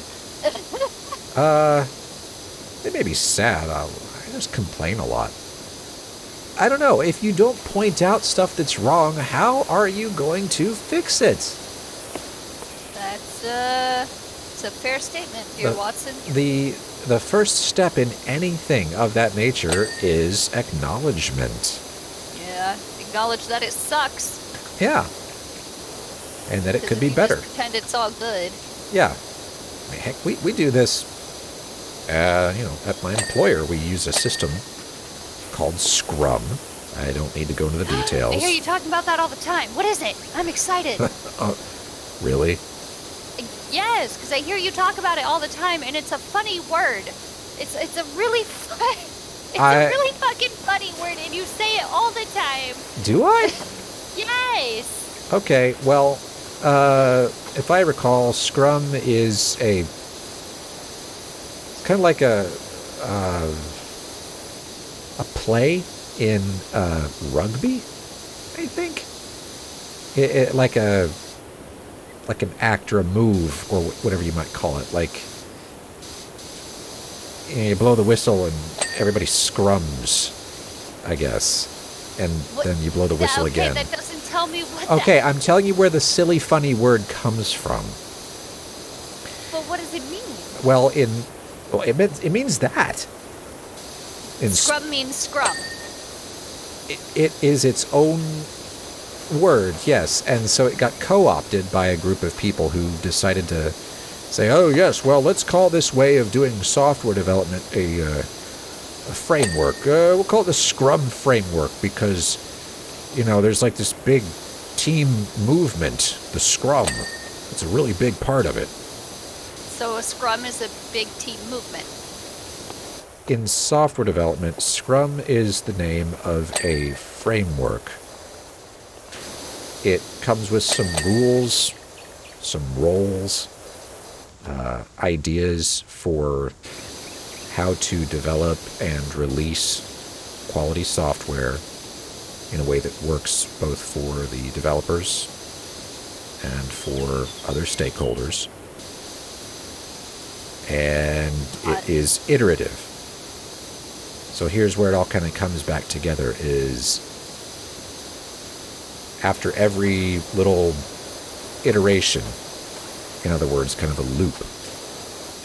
S1: It may be sad. I just complain a lot. I don't know. If you don't point out stuff that's wrong, how are you going to fix it?
S2: It's a fair statement here, Watson.
S1: The first step in anything of that nature is acknowledgement.
S2: Yeah, acknowledge that it sucks.
S1: Yeah. And that it could be better.
S2: Just pretend it's all good.
S1: Yeah. I mean, heck, we do this, at my employer. We use a system called Scrum. I don't need to go into the details.
S2: I hear you talking about that all the time. What is it? I'm excited.
S1: Really?
S2: Yes, because I hear you talk about it all the time, and it's a funny word. It's a really a really fucking funny word, and you say it all the time.
S1: Do I?
S2: Yes.
S1: Okay, well, if I recall, Scrum is it's kind of like a play in rugby, I think. Like an act or a move or whatever you might call it. Like, you blow the whistle and everybody scrums, I guess. And then you blow the whistle again.
S2: That doesn't tell me what
S1: Okay, I'm telling you where the silly, funny word comes from.
S2: But what does it mean?
S1: Well, it means that.
S2: Scrum means scrum.
S1: It is its own word, yes. And so it got co-opted by a group of people who decided to say, oh, yes, well, let's call this way of doing software development a framework. We'll call it the Scrum framework because, there's like this big team movement, the Scrum. It's a really big part of it.
S2: So a Scrum is a big team movement.
S1: In software development, Scrum is the name of a framework. It comes with some rules, some roles, ideas for how to develop and release quality software in a way that works both for the developers and for other stakeholders. And it is iterative. So here's where it all kind of comes back together is after every little iteration, in other words, kind of a loop,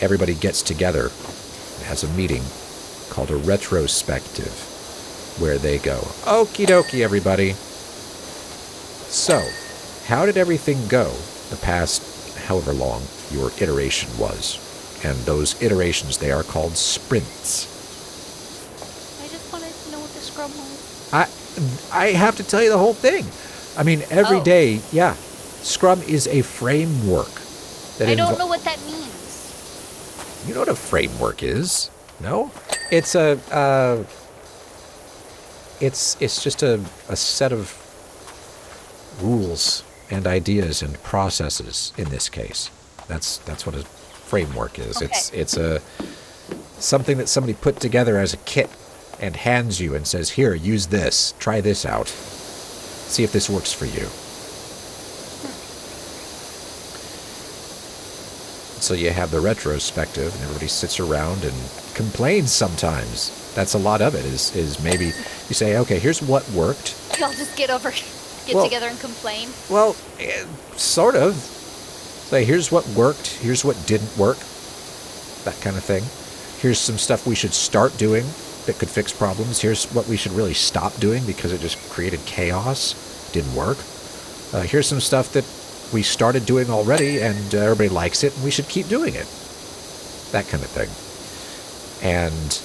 S1: everybody gets together and has a meeting called a retrospective where they go, okie dokie, everybody. So, how did everything go the past however long your iteration was? And those iterations, they are called sprints.
S2: I just wanted to know what the scrum was.
S1: I have to tell you the whole thing. I mean, every day, yeah. Scrum is a framework.
S2: I don't know what that means.
S1: You know what a framework is? No? It's it's just a set of rules and ideas and processes in this case. That's what a framework is.
S2: Okay.
S1: It's something that somebody put together as a kit and hands you and says, here, use this, try this out. See if this works for you. So you have the retrospective, and everybody sits around and complains sometimes. That's a lot of it, is maybe you say, okay, here's what worked.
S2: Y'all just get together and complain?
S1: Well, sort of. Say, here's what worked, here's what didn't work, that kind of thing. Here's some stuff we should start doing that could fix problems. Here's what we should really stop doing because it just created chaos, didn't work. Here's some stuff that we started doing already and everybody likes it and we should keep doing it. That kind of thing. And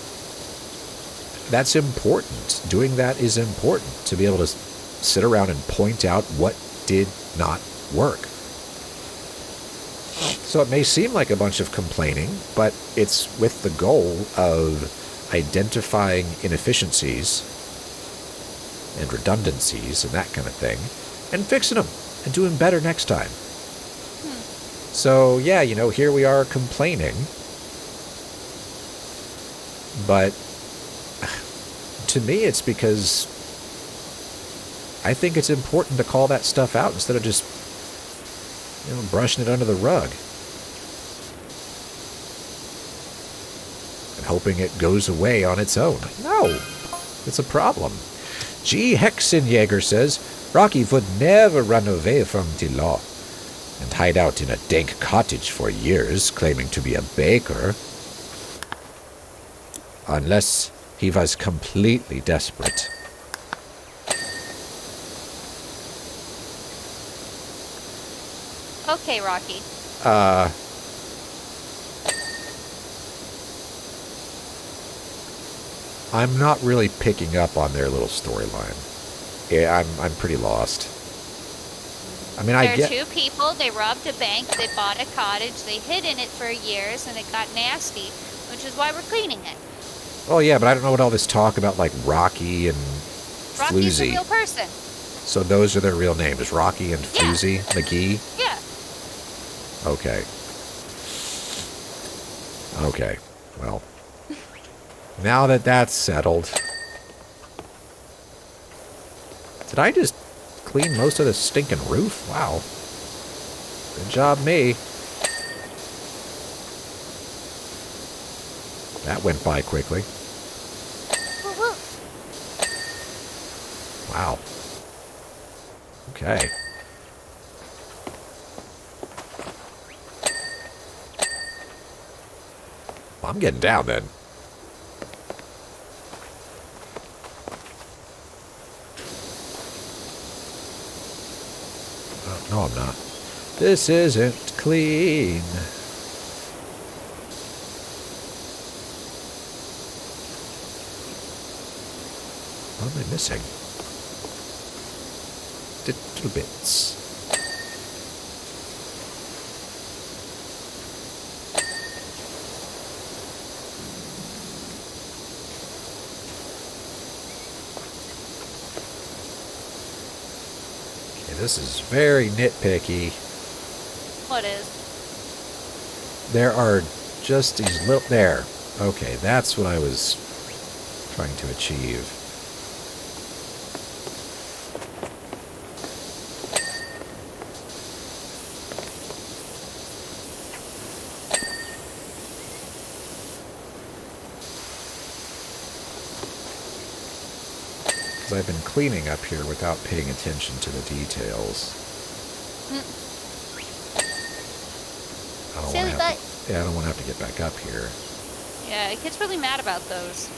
S1: that's important. Doing that is important, to be able to sit around and point out what did not work. So it may seem like a bunch of complaining, but it's with the goal of identifying inefficiencies and redundancies and that kind of thing and fixing them and doing better next time. So, yeah, here we are complaining. But to me, it's because I think it's important to call that stuff out instead of just brushing it under the rug and hoping it goes away on its own. No, it's a problem. G Hexenjager says, Rocky would never run away from the law and hide out in a dank cottage for years, claiming to be a baker, unless he was completely desperate.
S2: Okay, Rocky.
S1: I'm not really picking up on their little storyline. Yeah, I'm pretty lost. I mean,
S2: There are two people, they robbed a bank, they bought a cottage, they hid in it for years, and it got nasty, which is why we're cleaning it.
S1: Oh, yeah, but I don't know what all this talk about, like, Rocky and
S2: Rocky's
S1: Floozy.
S2: a real person.
S1: So those are their real names, Rocky and Floozy McGee?
S2: Yeah.
S1: Okay. Okay, well, now that that's settled... Did I just clean most of the stinking roof? Wow. Good job, me. That went by quickly. Wow. Okay. Well, I'm getting down then. No, I'm not. This isn't clean. What am I missing? Little bits. This is very nitpicky.
S2: What is?
S1: There are just these little... There. Okay, that's what I was trying to achieve. Because I've been cleaning up here without paying attention to the details.
S2: Silly butt.
S1: Yeah, I don't want to have to get back up here.
S2: Yeah, it gets really mad about those.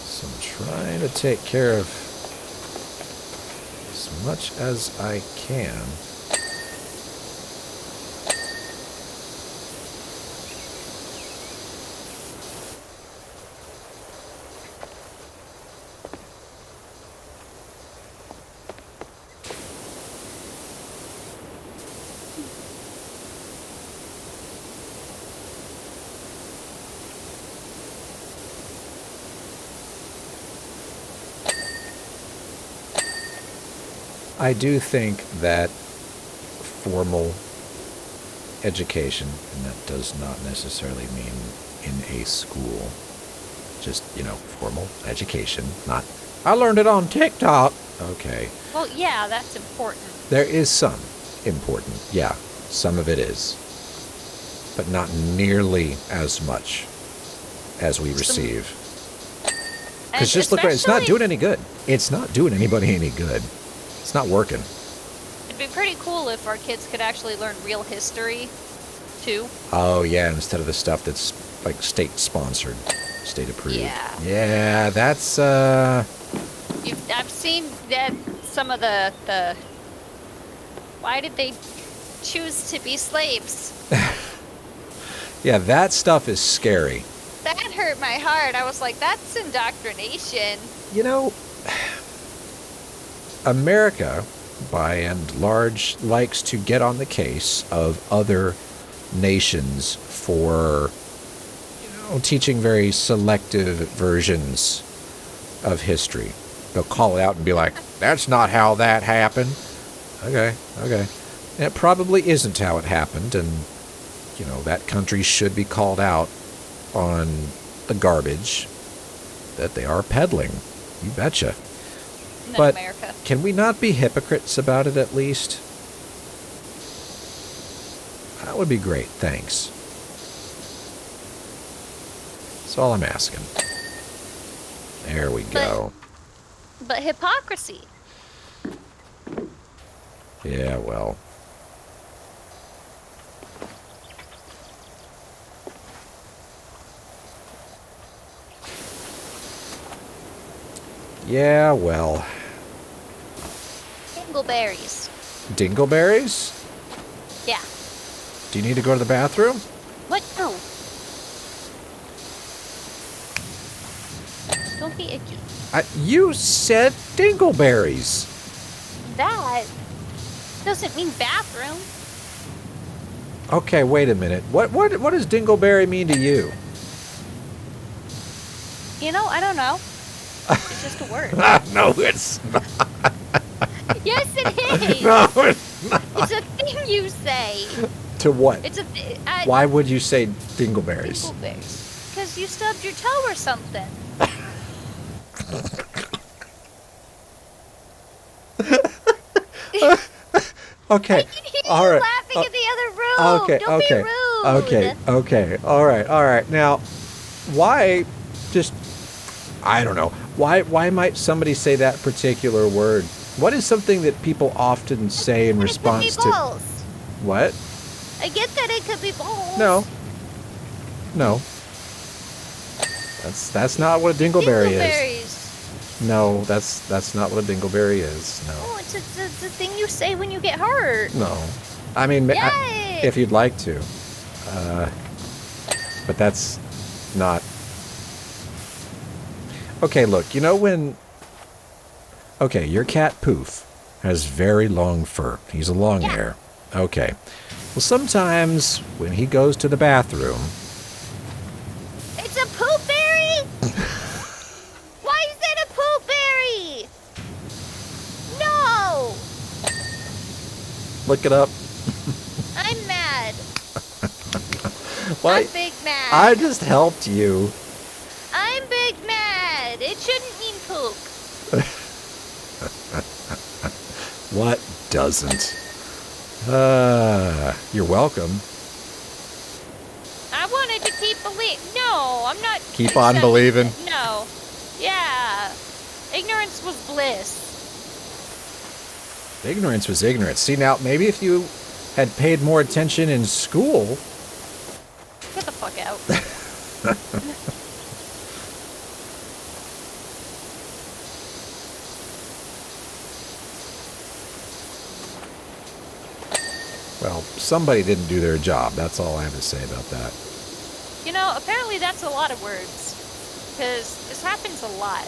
S1: So I'm trying to take care of as much as I can. I do think that formal education, and that does not necessarily mean in a school, just, you know, formal education, not, I learned it on TikTok. Okay.
S2: Well, yeah, that's important.
S1: There is some important, yeah, some of it is, but not nearly as much as we receive. Because just look at it, it's not doing any good. It's not doing anybody any good. It's not working.
S2: It'd be pretty cool if our kids could actually learn real history, too.
S1: Oh, yeah, instead of the stuff that's, like, state-sponsored, state-approved.
S2: Yeah.
S1: Yeah, that's,
S2: I've seen that some of the... Why did they choose to be slaves?
S1: Yeah, that stuff is scary.
S2: That hurt my heart. I was like, that's indoctrination.
S1: You know, America, by and large, likes to get on the case of other nations for, you know, teaching very selective versions of history. They'll call it out and be like, that's not how that happened. Okay. And it probably isn't how it happened, and, you know, that country should be called out on the garbage that they are peddling. You betcha. But
S2: America.
S1: Can we not be hypocrites about it at least? That would be great, thanks. That's all I'm asking. There we go.
S2: But hypocrisy.
S1: Yeah, well. Yeah, well.
S2: Dingleberries.
S1: Dingleberries?
S2: Yeah.
S1: Do you need to go to the bathroom?
S2: What? No. Don't be icky.
S1: You said dingleberries.
S2: That doesn't mean bathroom.
S1: Okay, wait a minute. What does dingleberry mean to you?
S2: You know, I don't know. It's just a word.
S1: No, it's not.
S2: Yes, it is.
S1: No, it's not.
S2: It's a thing you say.
S1: To what?
S2: It's a.
S1: Why would you say dingleberries?
S2: Dingleberries. Because you stubbed your toe or something.
S1: Okay.
S2: I can hear
S1: All
S2: you
S1: right.
S2: laughing in the other room.
S1: Okay.
S2: Don't
S1: okay.
S2: be rude.
S1: Okay. All right. Now, why? Just, I don't know. Why might somebody say that particular word? What is something that people often say in response to?
S2: Balls.
S1: What?
S2: I get that it could be balls.
S1: No. That's not what a dingleberry is. No, that's not what a dingleberry is. No.
S2: Oh, it's a thing you say when you get hurt.
S1: No. I mean, if you'd like to. But that's not. Okay, look, you know when. Okay, your cat Poof has very long fur. He's a long hair. Okay. Well, sometimes when he goes to the bathroom.
S2: It's a poop berry? Why is it a poop berry? No!
S1: Look it up.
S2: I'm mad.
S1: Why?
S2: I'm big mad.
S1: I just helped you.
S2: I'm big mad. It shouldn't mean poop.
S1: What doesn't? You're welcome.
S2: I wanted to keep believing. No, I'm not.
S1: Keep on believing.
S2: No. Yeah. Ignorance was bliss.
S1: Ignorance was ignorance. See, now, maybe if you had paid more attention in school...
S2: Get the fuck out.
S1: Well, somebody didn't do their job. That's all I have to say about that.
S2: You know, apparently that's a lot of words. Because this happens a lot.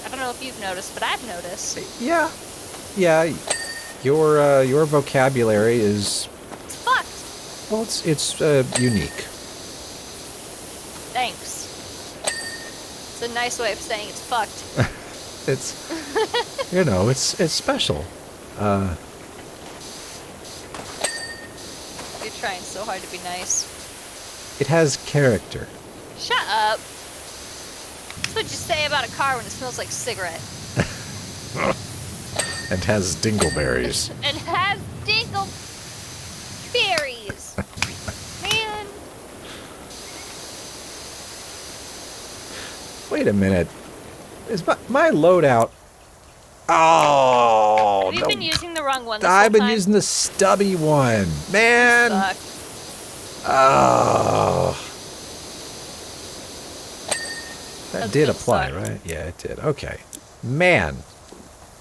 S2: I don't know if you've noticed, but I've noticed.
S1: Yeah. Yeah. Your vocabulary is...
S2: It's fucked.
S1: Well, it's unique.
S2: Thanks. It's a nice way of saying it's fucked.
S1: It's... you know, it's special.
S2: You're trying so hard to be nice.
S1: It has character.
S2: Shut up. That's what you say about a car when it smells like cigarette.
S1: And has dingleberries.
S2: And has dingleberries. Man.
S1: Wait a minute. Is my loadout... Oh,
S2: Have you been using the wrong one this
S1: I've
S2: whole
S1: been
S2: time?
S1: using the stubby one. Man.
S2: Suck.
S1: Oh. That
S2: That's
S1: did
S2: gonna
S1: apply,
S2: suck.
S1: right? Yeah, it did. Okay. Man.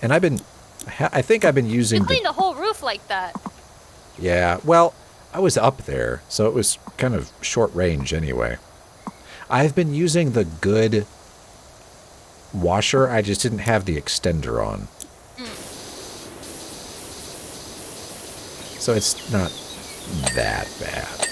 S1: And I think I've been using
S2: You cleaned the whole roof like that.
S1: Yeah, well, I was up there, so it was kind of short range anyway. I've been using the good washer, I just didn't have the extender on. So it's not that bad.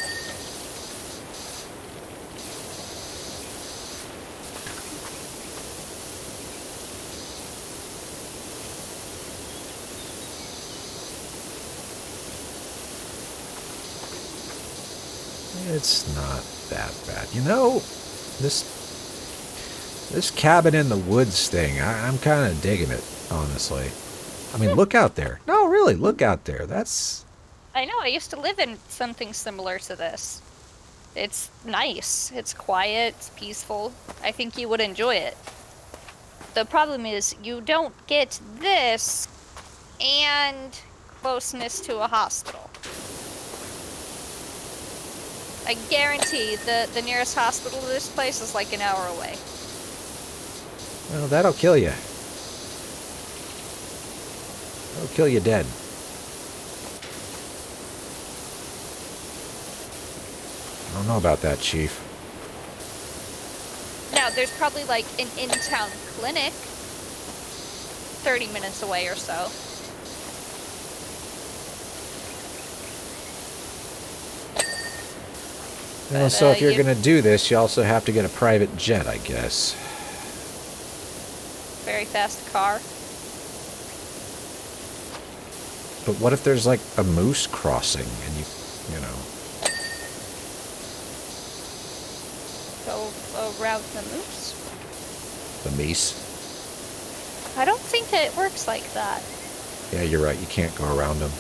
S1: It's not that bad. You know, this cabin in the woods thing, I'm kind of digging it, honestly. I mean, look out there. No, really, look out there. That's...
S2: I know, I used to live in something similar to this. It's nice, it's quiet, it's peaceful. I think you would enjoy it. The problem is, you don't get this and closeness to a hospital. I guarantee the nearest hospital to this place is like an hour away.
S1: Well, that'll kill you. That'll kill you dead. I don't know about that, Chief.
S2: Now, there's probably like an in-town clinic 30 minutes away or so.
S1: Well,
S2: But,
S1: so if you're
S2: you-
S1: going to do this, you also have to get a private jet, I guess.
S2: Very fast car.
S1: But what if there's like a moose crossing and you know...
S2: Go around the moose?
S1: The meese?
S2: I don't think that it works like that.
S1: Yeah, you're right. You can't go around them.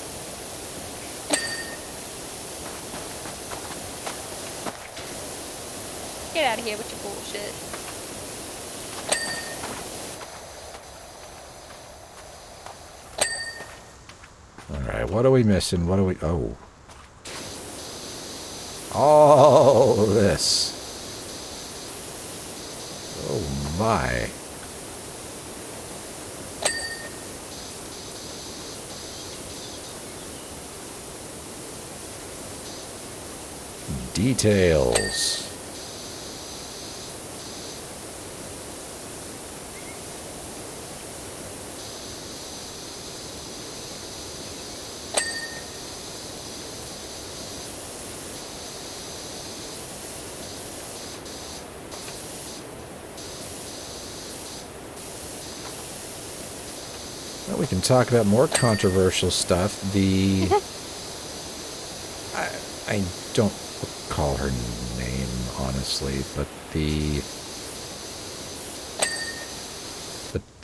S2: Get out of here with your bullshit.
S1: Alright, what are we missing? What are we... Oh. All this. Oh my. Details. Well, we can talk about more controversial stuff. I don't recall her name, honestly, but the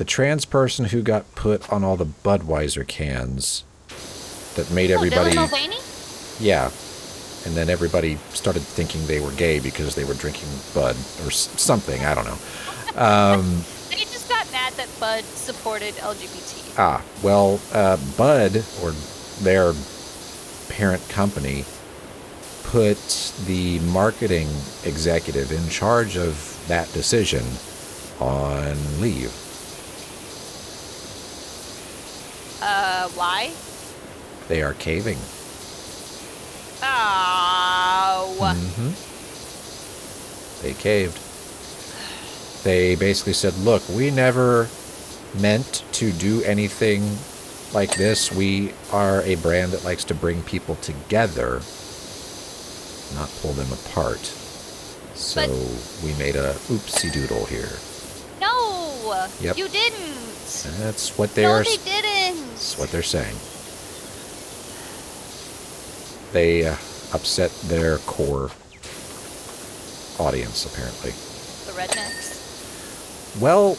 S1: trans person who got put on all the Budweiser cans that made everybody...
S2: Dylan Mulvaney?
S1: Yeah. And then everybody started thinking they were gay because they were drinking Bud or something. I don't know.
S2: They just got mad that Bud supported LGBT.
S1: Ah, well, Bud, or their parent company, put the marketing executive in charge of that decision on leave.
S2: Why?
S1: They are caving.
S2: Oh.
S1: Mm-hmm. They caved. They basically said, look, we never meant to do anything like this. We are a brand that likes to bring people together, not pull them apart. So we made a oopsie doodle here.
S2: No!
S1: Yep.
S2: You didn't!
S1: That's what they are.
S2: No, they didn't!
S1: That's what they're saying. They upset their core audience, apparently.
S2: The rednecks.
S1: Well,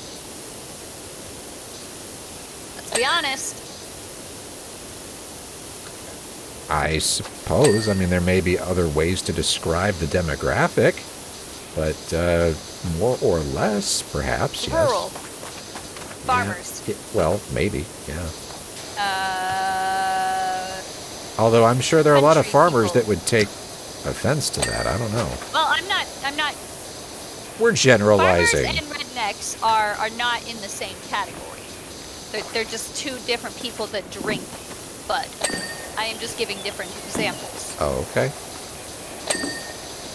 S2: let's be honest.
S1: I suppose. I mean, there may be other ways to describe the demographic, but more or less, perhaps,
S2: Rural.
S1: yes.
S2: Farmers.
S1: Yeah. Well, maybe, yeah. Although I'm sure there are a lot of farmers
S2: people
S1: that would take offense to that. I don't know.
S2: Well, I'm not.
S1: We're generalizing.
S2: Farmers and rednecks are not in the same category. They're just two different people that drink Bud. I am just giving different examples.
S1: Oh, okay.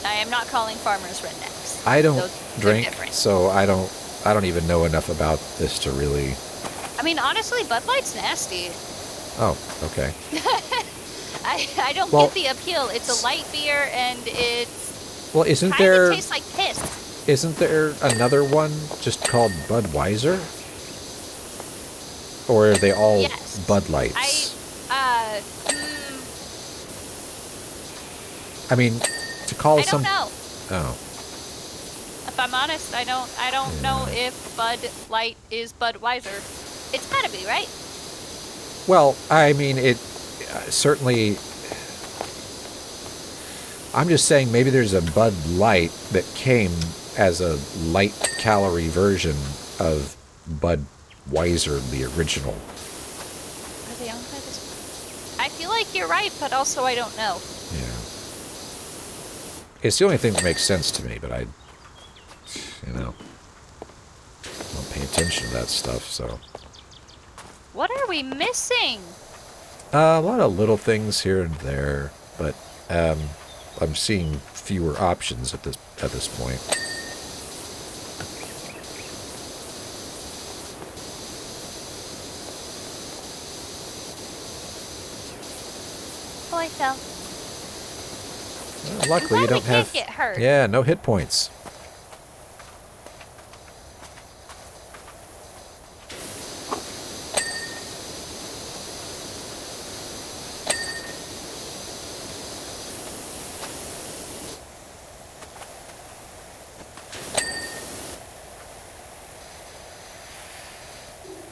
S2: I am not calling farmers rednecks.
S1: I don't drink,
S2: different.
S1: so I don't even know enough about this to really...
S2: I mean, honestly, Bud Light's nasty.
S1: Oh, okay.
S2: I don't get the appeal. It's a light beer, and it's...
S1: Well, isn't
S2: kind
S1: there...
S2: of tastes like piss.
S1: Isn't there another one just called Budweiser? Or are they all Bud Lights? I mean, to call
S2: I don't know.
S1: Oh.
S2: If I'm honest, I don't know if Bud Light is Budweiser. It's gotta be, right?
S1: Well, I mean, it certainly... I'm just saying maybe there's a Bud Light that came as a light calorie version of Budweiser, the original.
S2: Are they owned by this? I feel like you're right, but also I don't know.
S1: Yeah. It's the only thing that makes sense to me, but I don't pay attention to that stuff, so.
S2: What are we missing?
S1: A lot of little things here and there, but I'm seeing fewer options at this point.
S2: Oh, I fell.
S1: Well, luckily, you don't have.
S2: Get hurt.
S1: Yeah, no hit points.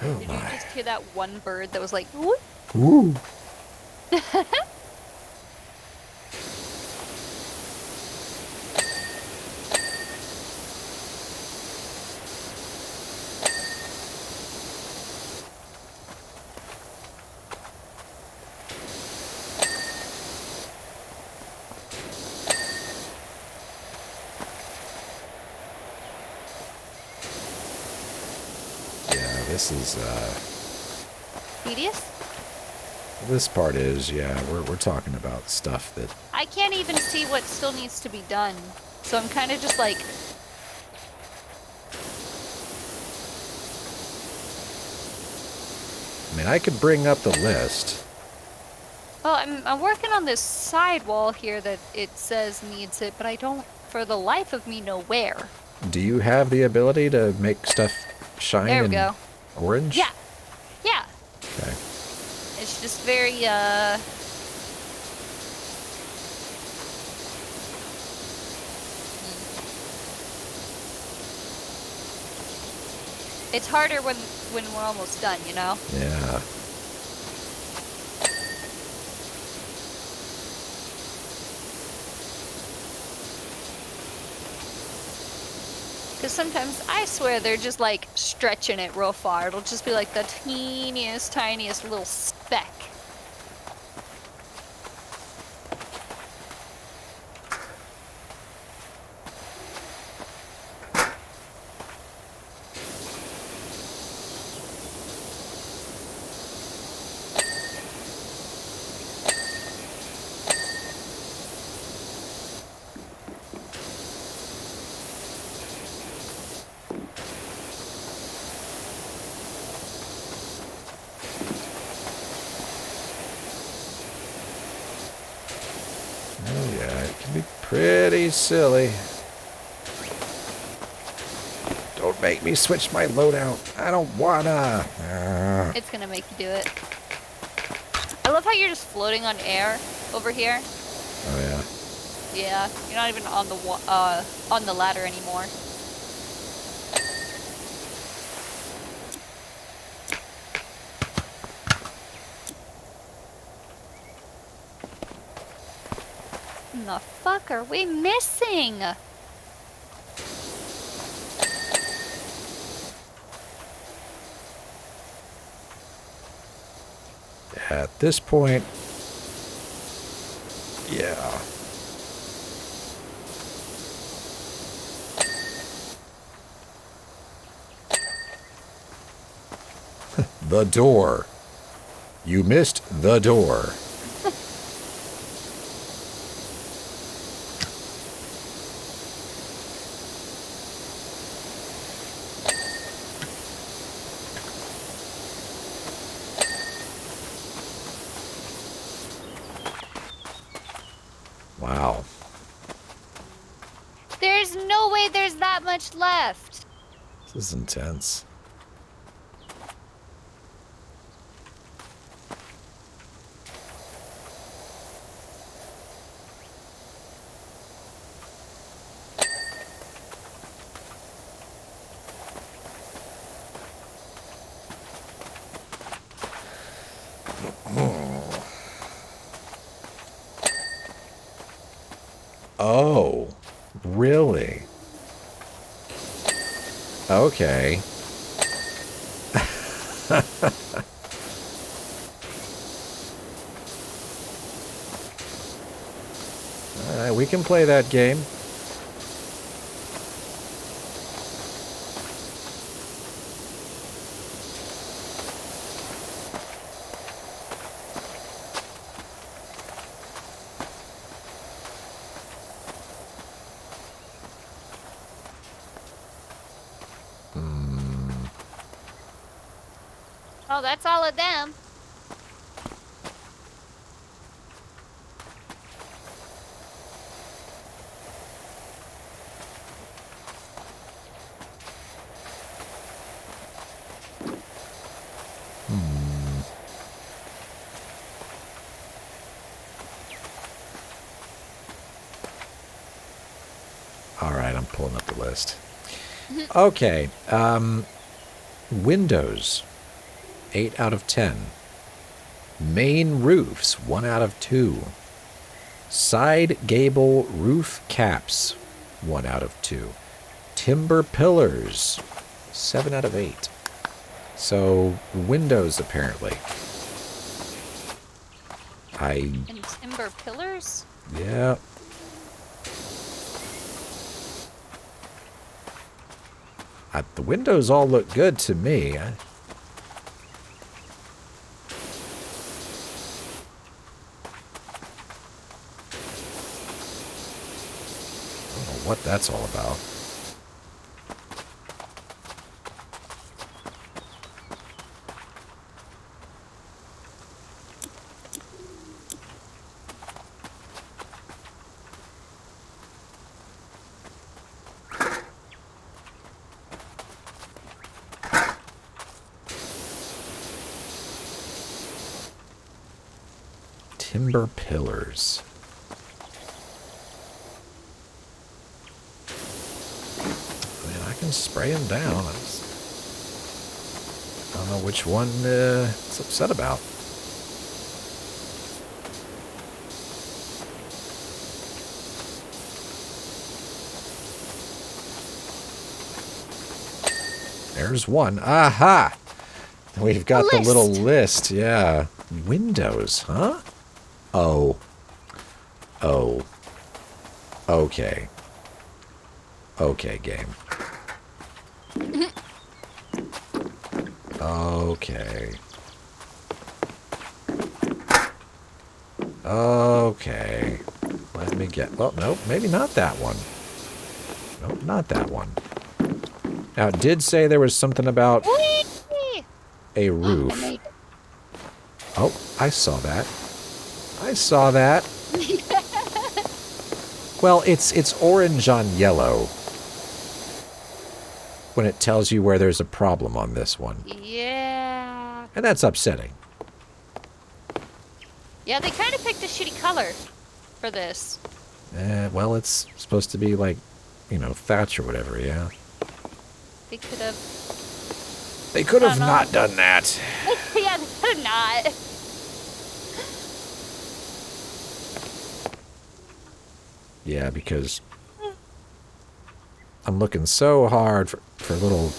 S2: Did you just hear that one bird that was like, whoop?
S1: Ooh. This is
S2: tedious?
S1: This part is, yeah, we're talking about stuff that
S2: I can't even see what still needs to be done. So I'm kind of just like,
S1: I mean, I could bring up the list.
S2: well, I'm working on this side wall here that it says needs it, but I don't for the life of me know where.
S1: Do you have the ability to make stuff shine
S2: There we
S1: in
S2: go.
S1: orange?
S2: Yeah. Yeah. Just very, It's harder when we're almost done, you know?
S1: Yeah.
S2: Because sometimes I swear they're just like stretching it real far. It'll just be like the teeniest, tiniest little speck.
S1: Oh yeah, it can be pretty silly. Don't make me switch my loadout. I don't wanna.
S2: It's gonna make you do it. I love how you're just floating on air over here.
S1: Oh yeah.
S2: Yeah, you're not even on the ladder anymore. What the fuck are we missing?
S1: At this point, yeah. The door. You missed the door. Wow.
S2: There's no way there's that much left.
S1: This is intense. Oh, really? Okay. Alright, we can play that game.
S2: Oh, that's all of them.
S1: Alright, I'm pulling up the list. Okay. Windows, 8 out of 10. Main roofs, 1 out of 2. Side gable roof caps, 1 out of 2. Timber pillars, 7 out of 8. So, windows, apparently.
S2: And timber pillars?
S1: Yeah. The windows all look good to me. I don't know what that's all about. Timber pillars. I mean, I can spray them down. I don't know which one it's upset about. There's one. Aha! We've got the little list. Yeah. Windows, huh? Oh. Oh. Okay. Okay, game. Okay. Okay. Let me get... Well, nope, maybe not that one. Nope, not that one. Now, it did say there was something about a roof. Oh, I saw that. I saw that. Well, it's orange on yellow when it tells you where there's a problem on this one.
S2: Yeah.
S1: And that's upsetting.
S2: Yeah, they kind of picked a shitty color for this.
S1: Well, it's supposed to be like, you know, thatch or whatever, yeah.
S2: They could have...
S1: They could have not done that.
S2: Yeah, they could have not.
S1: Yeah, because I'm looking so hard for little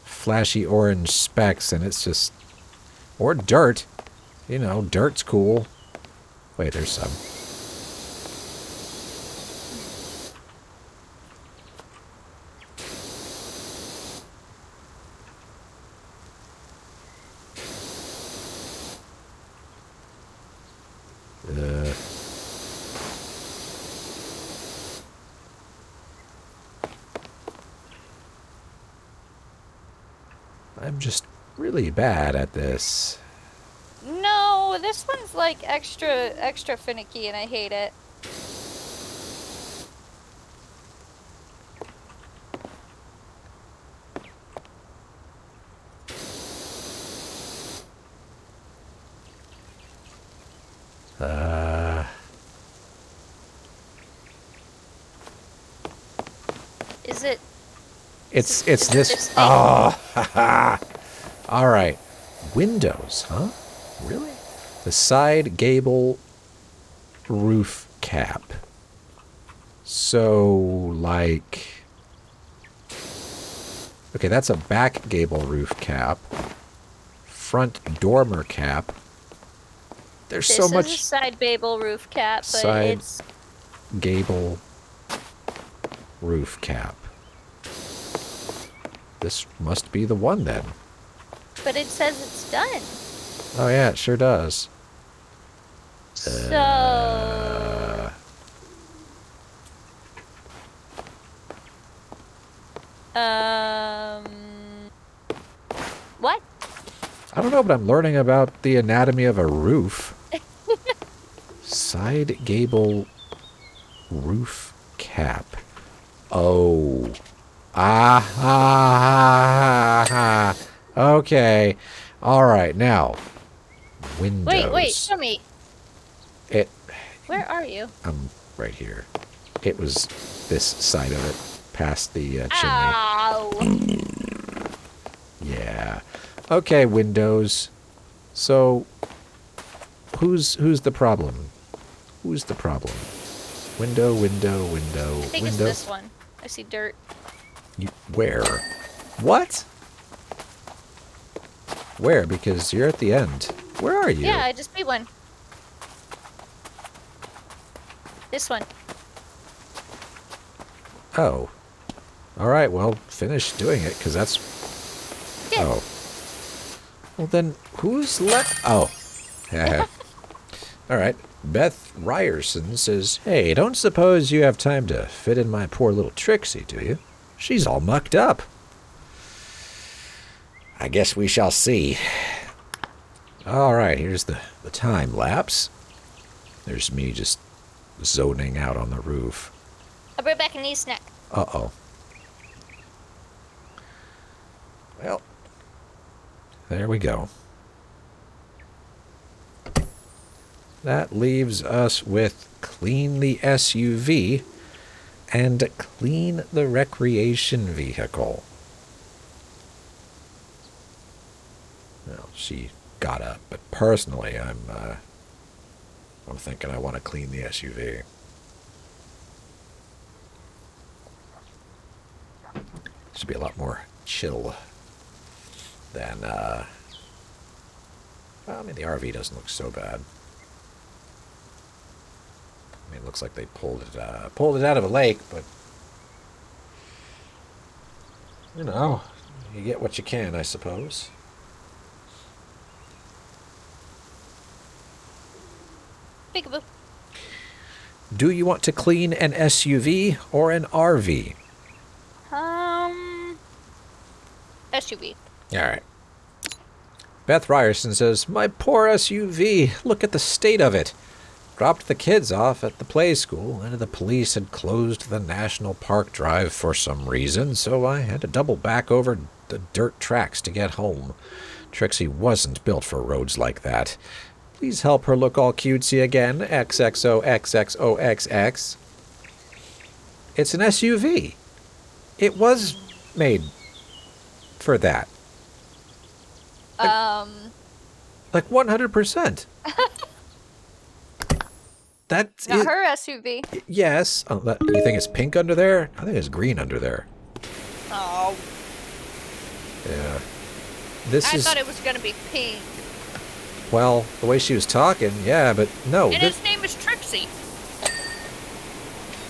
S1: flashy orange specks, and it's just... Or dirt. You know, dirt's cool. Wait, there's some. I'm just really bad at this.
S2: No, this one's like extra finicky, and I hate it. Is it?
S1: It's this. Oh, haha. All right. Windows, huh? Really? The side gable roof cap. So, like... Okay, that's a back gable roof cap. Front dormer cap. There's so much...
S2: This is a side gable roof cap, but
S1: side
S2: it's...
S1: gable roof cap. This must be the one, then.
S2: But it says it's done.
S1: Oh, yeah, it sure does.
S2: So... What?
S1: I don't know, but I'm learning about the anatomy of a roof. Side gable roof cap. Oh. Ah. Okay. All right. Now, windows.
S2: Wait. Show me. Where are you?
S1: I'm right here. It was this side of it, past the chimney.
S2: Ow.
S1: Yeah. Okay, windows. So, who's the problem? Who's the problem? Window.
S2: I think it's this one. I see dirt.
S1: Where? What? Where? Because you're at the end. Where are you?
S2: Yeah, I just beat one. This one.
S1: Oh. All right, well, finish doing it, because that's...
S2: Yeah.
S1: Oh. Well, then, who's left? Oh. All right. Beth Ryerson says, "Hey, don't suppose you have time to fit in my poor little Trixie, do you? She's all mucked up." I guess we shall see. All right, here's the time lapse. There's me just zoning out on the roof.
S2: I'll bring back a knee snack.
S1: Uh-oh. Well, there we go. that leaves us with clean the SUV and clean the recreation vehicle. Well, she got up, but personally, I'm thinking I want to clean the SUV. Should be a lot more chill than, well, I mean, the RV doesn't look so bad. I mean, it looks like they pulled it out of a lake, but, you know, you get what you can, I suppose.
S2: Peekaboo.
S1: Do you want to clean an SUV or an RV?
S2: SUV.
S1: All right. Beth Ryerson says, my poor SUV, look at the state of it. Dropped the kids off at the play school, and the police had closed the National Park Drive for some reason, so I had to double back over the dirt tracks to get home. Trixie wasn't built for roads like that. Please help her look all cutesy again, XXOXXOXX. It's an SUV. It was made for that. Like 100%. That's
S2: Not her SUV.
S1: Yes. You think it's pink under there? I think it's green under there.
S2: Oh.
S1: Yeah.
S2: I thought it was going to be pink.
S1: Well, the way she was talking, yeah, but no.
S2: And his name is Trixie.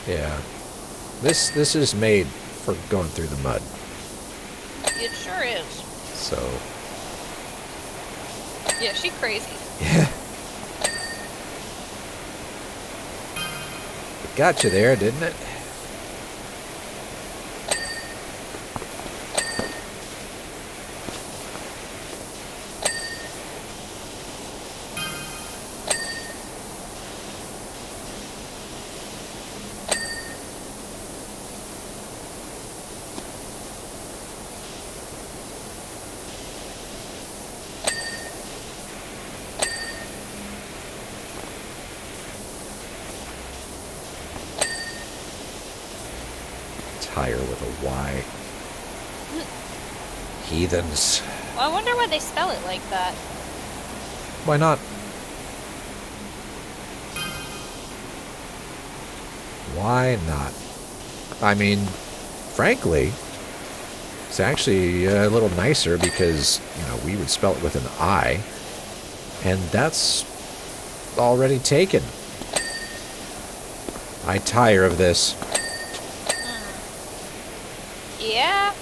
S1: Yeah. This is made for going through the mud.
S2: It sure is.
S1: So.
S2: Yeah, she crazy.
S1: Yeah. It got you there, didn't it? Tire with a Y. Heathens.
S2: Well, I wonder why they spell it like that.
S1: Why not? Why not? I mean, frankly, it's actually a little nicer because, you know, we would spell it with an I, and that's already taken. I tire of this.
S2: Yeah.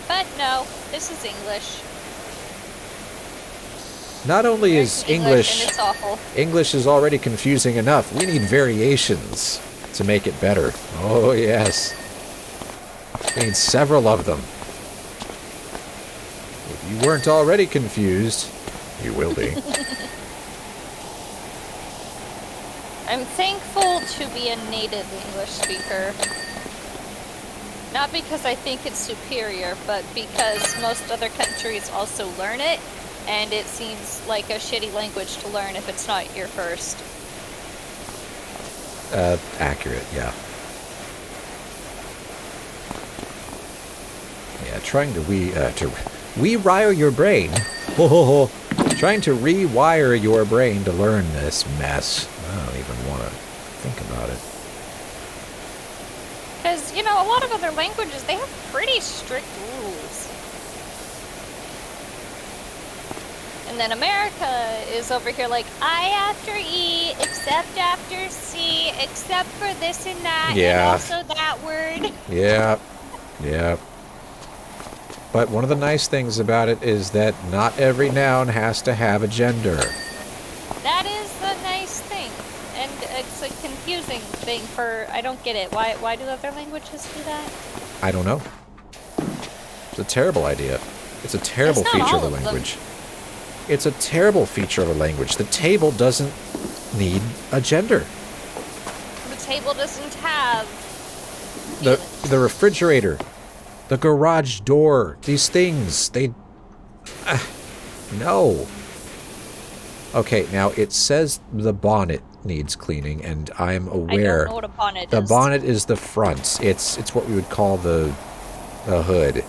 S2: But no, this is English.
S1: Not only is English,
S2: and it's awful.
S1: English is already confusing enough, we need variations to make it better. Oh, yes. We need several of them. If you weren't already confused, you will be.
S2: I'm thankful to be a native English speaker. Not because I think it's superior, but because most other countries also learn it, and it seems like a shitty language to learn if it's not your first.
S1: Accurate, yeah. Yeah, trying to rewire your brain. Trying to rewire your brain to learn this mess. I don't even want to think about it.
S2: Because, you know, a lot of other languages, they have pretty strict rules. And then America is over here like, I after E, except after C, except for this and that,
S1: Yeah.
S2: and also that word.
S1: Yeah, yeah. But one of the nice things about it is that not every noun has to have a gender.
S2: That is the nice thing. And it's a confusing thing for, I don't get it. Why do other languages do that?
S1: I don't know. It's a terrible idea. It's a terrible
S2: It's not
S1: feature of
S2: all
S1: the
S2: of them.
S1: language. It's a terrible feature of a language. The table doesn't need a gender.
S2: The table doesn't have
S1: The refrigerator, the garage door, these things, they... no. Okay, now it says the bonnet needs cleaning, and I'm aware.
S2: I don't know what a bonnet is.
S1: The bonnet is the front. It's what we would call the hood.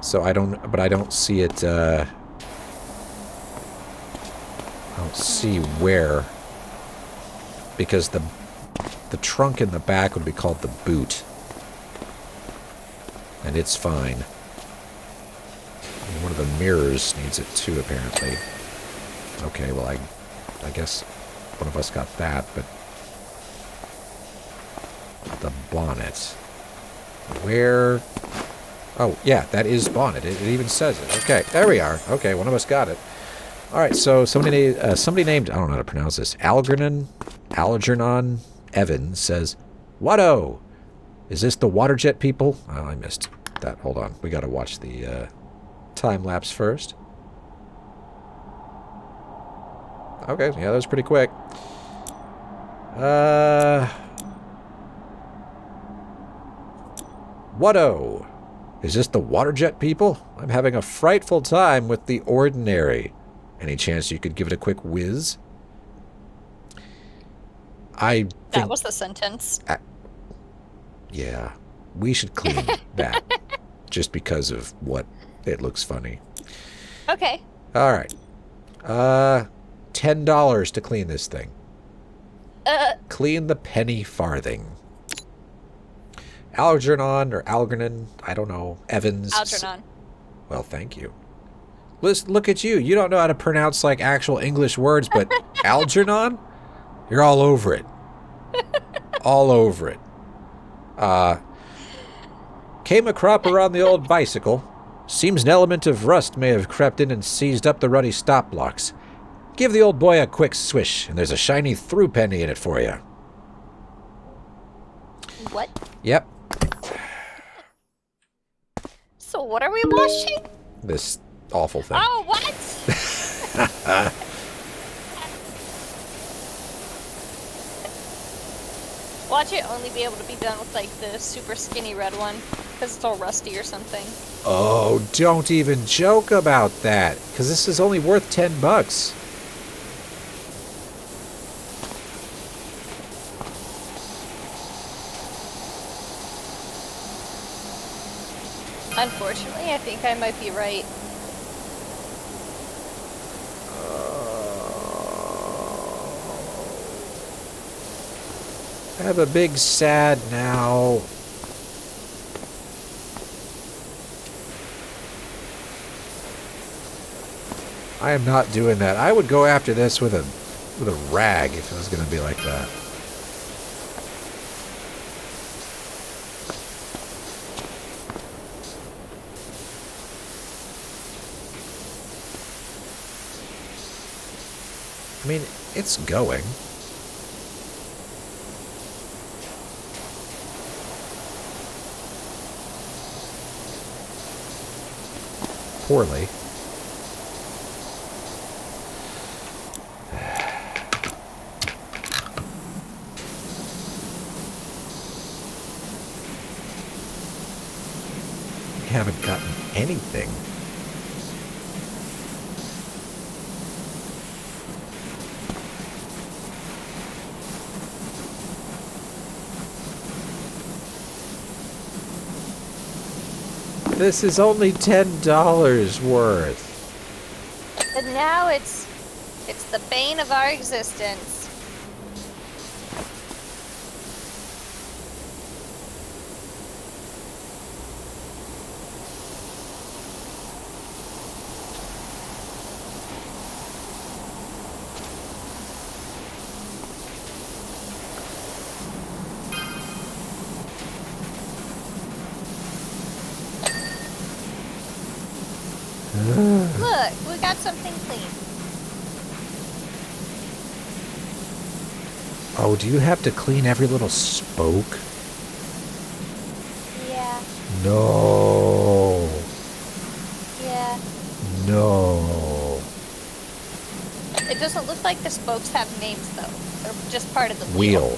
S1: So I don't see it. I don't see where, because the trunk in the back would be called the boot, and it's fine. And one of the mirrors needs it too, apparently. Okay, well I guess one of us got that, but the bonnet. Where? Oh, yeah, that is bonnet. It even says it. Okay, there we are. Okay, one of us got it. All right, so somebody named, I don't know how to pronounce this, Algernon Evans says, "What-oh? Is this the water jet people?" Oh, I missed that. Hold on. We got to watch the time-lapse first. Okay, yeah, that was pretty quick. What-oh? Is this the water jet people? I'm having a frightful time with the ordinary. Any chance you could give it a quick whiz?
S2: That was the sentence.
S1: Yeah. We should clean that. Just because of what it looks funny.
S2: Okay.
S1: All right. $10 to clean this thing. Clean the Penny Farthing. Algernon, I don't know, Evans.
S2: Algernon.
S1: Well, thank you. Look at you. You don't know how to pronounce, like, actual English words, but Algernon? You're all over it. All over it. Came a cropper on the old bicycle. Seems an element of rust may have crept in and seized up the ruddy stop blocks. Give the old boy a quick swish, and there's a shiny through penny in it for you.
S2: What?
S1: Yep.
S2: So what are we washing?
S1: This awful thing.
S2: Oh, what? Watch it only be able to be done with, like, the super skinny red one, because it's all rusty or something.
S1: Oh, don't even joke about that, because this is only worth $10.
S2: Unfortunately, I think I might be right.
S1: I have a big sad now. I am not doing that. I would go after this with a rag if it was going to be like that. I mean, it's going. Poorly. We haven't gotten anything. This is only $10 worth.
S2: And now it's the bane of our existence. Look, we got something clean.
S1: Oh, do you have to clean every little spoke?
S2: Yeah.
S1: No.
S2: Yeah.
S1: No.
S2: It doesn't look like the spokes have names, though. They're just part of the wheel.
S1: Wheel.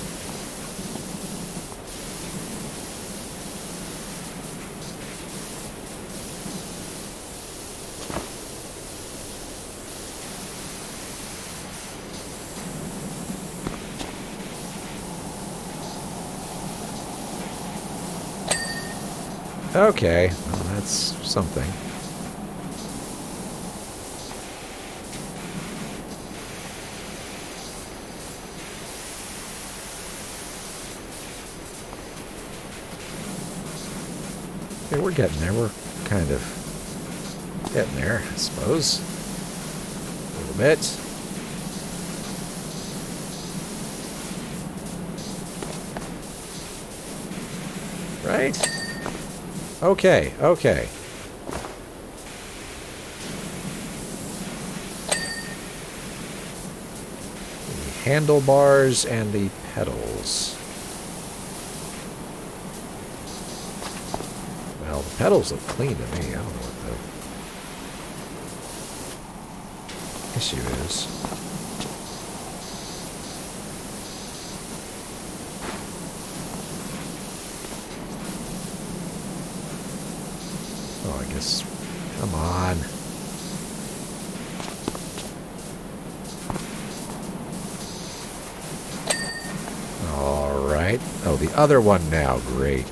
S1: Okay, well, that's something. Okay, we're getting there. We're kind of getting there, I suppose. A little bit. Right? Okay, okay. The handlebars and the pedals. Well, the pedals look clean to me. I don't know what the issue is. Oh, I guess... Come on. Alright. Oh, the other one now. Great.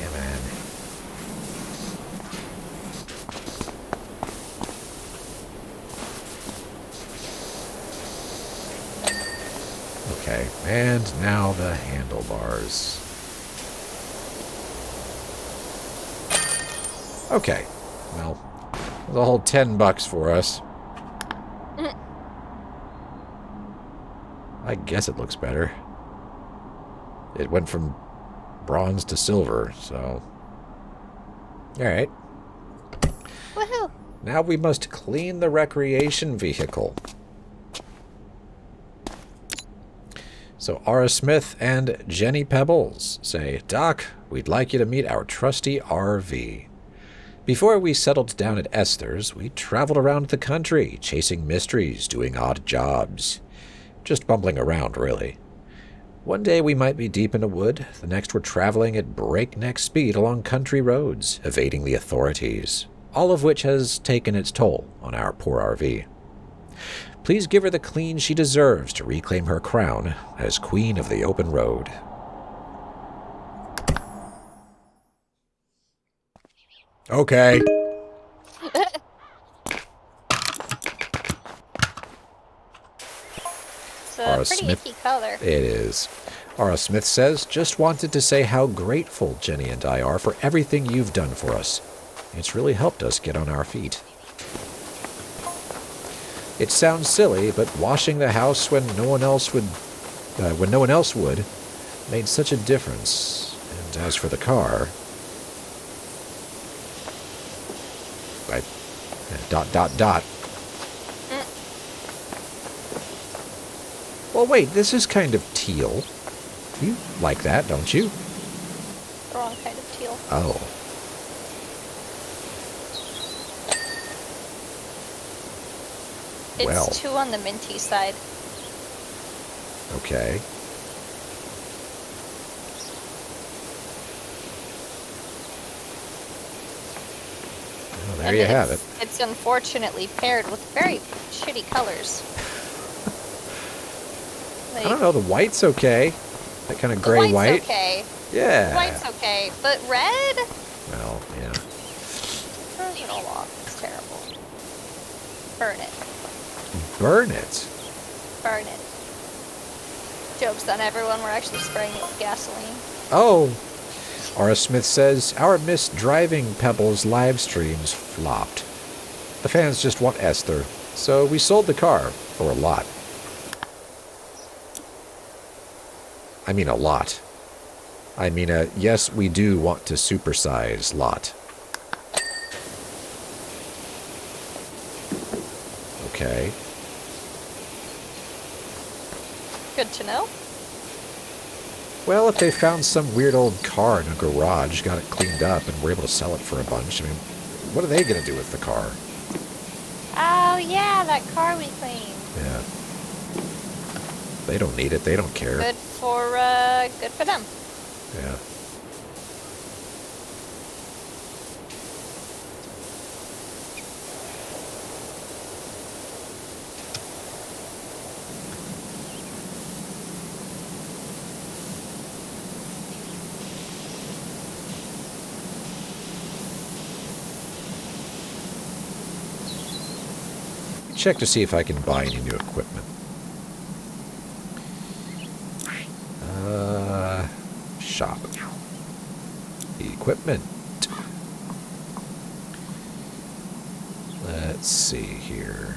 S1: Yeah, man. Okay. And now the handlebars. Okay, well, the whole $10 for us. I guess it looks better. It went from bronze to silver, so... Alright.
S2: Woohoo!
S1: Now we must clean the recreation vehicle. So Ara Smith and Jenny Pebbles say, Doc, we'd like you to meet our trusty RV. Before we settled down at Esther's, we traveled around the country, chasing mysteries, doing odd jobs. Just bumbling around, really. One day we might be deep in a wood, the next we're traveling at breakneck speed along country roads, evading the authorities, all of which has taken its toll on our poor RV. Please give her the clean she deserves to reclaim her crown as Queen of the Open Road. Okay.
S2: It's a pretty icky color.
S1: It is. Ara Smith says, just wanted to say how grateful Jenny and I are for everything you've done for us. It's really helped us get on our feet. It sounds silly, but washing the house when no one else would, made such a difference. And as for the car, dot. Well, wait, this is kind of teal. You like that, don't you?
S2: The wrong kind of teal.
S1: Oh.
S2: It's too on the minty side.
S1: Okay. Well, there you have it.
S2: It's unfortunately paired with very shitty colors.
S1: Like, I don't know, the white's okay. That kind of gray white.
S2: Okay.
S1: Yeah.
S2: The white's okay, but red?
S1: Well, yeah.
S2: Throws it all off. It's terrible. Burn it.
S1: Burn it?
S2: Burn it. Joke's on everyone, we're actually spraying it with gasoline.
S1: Oh. Ara Smith says, our Miss Driving Pebbles live streams flopped. The fans just want Esther, so we sold the car for a lot. I mean a lot. I mean a, yes, we do want to supersize lot. Okay.
S2: Good to know.
S1: Well, if they found some weird old car in a garage, got it cleaned up, and were able to sell it for a bunch, I mean, what are they going to do with the car?
S2: Oh, yeah, that car we cleaned.
S1: Yeah. They don't need it. They don't care.
S2: Good for them.
S1: Yeah. check to see if I can buy any new equipment. Shop. Equipment. Let's see here.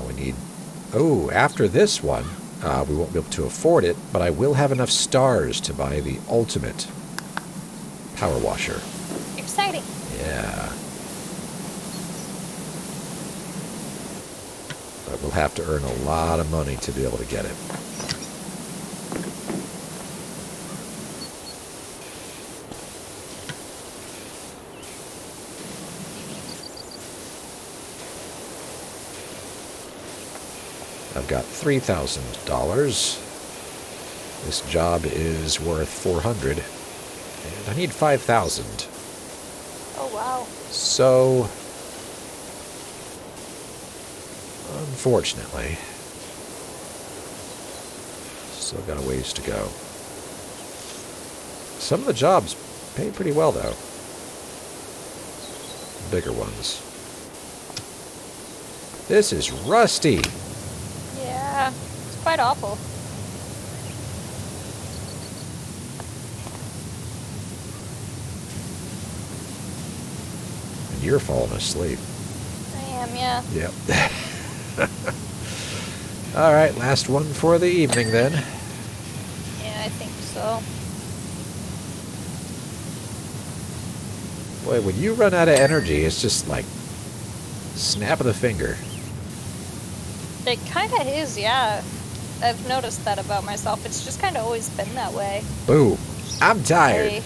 S1: We need... Oh, after this one, we won't be able to afford it, but I will have enough stars to buy the ultimate power washer.
S2: Exciting.
S1: Yeah. But we'll have to earn a lot of money to be able to get it. I've got $3,000. This job is worth $400, and I need $5,000.
S2: Oh, wow.
S1: So, unfortunately, still got a ways to go. Some of the jobs pay pretty well, though. Bigger ones. This is rusty.
S2: Yeah, it's quite awful.
S1: And you're falling asleep.
S2: I am, yeah.
S1: Yep. All right, last one for the evening then.
S2: Yeah, I think so.
S1: Boy, when you run out of energy, it's just like snap of the finger.
S2: It kind of is, yeah. I've noticed that about myself. It's just kind of always been that way.
S1: Boom. I'm tired.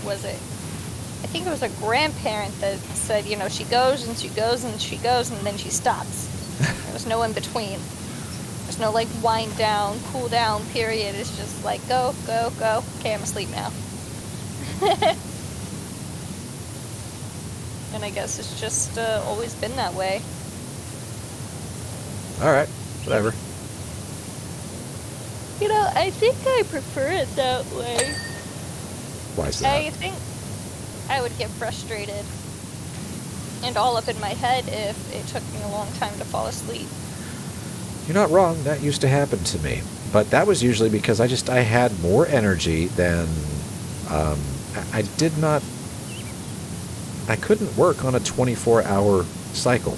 S2: Was it? I think it was a grandparent that said, you know, she goes and she goes and she goes and then she stops. There was no in between. There's no like wind down, cool down period. It's just like go, go, go. Okay, I'm asleep now. And I guess it's just always been that way.
S1: All right, whatever.
S2: You know, I think I prefer it that way.
S1: Why is that?
S2: I think I would get frustrated and all up in my head if it took me a long time to fall asleep.
S1: You're not wrong. That used to happen to me. But that was usually because I had more energy than... I couldn't work on a 24-hour cycle.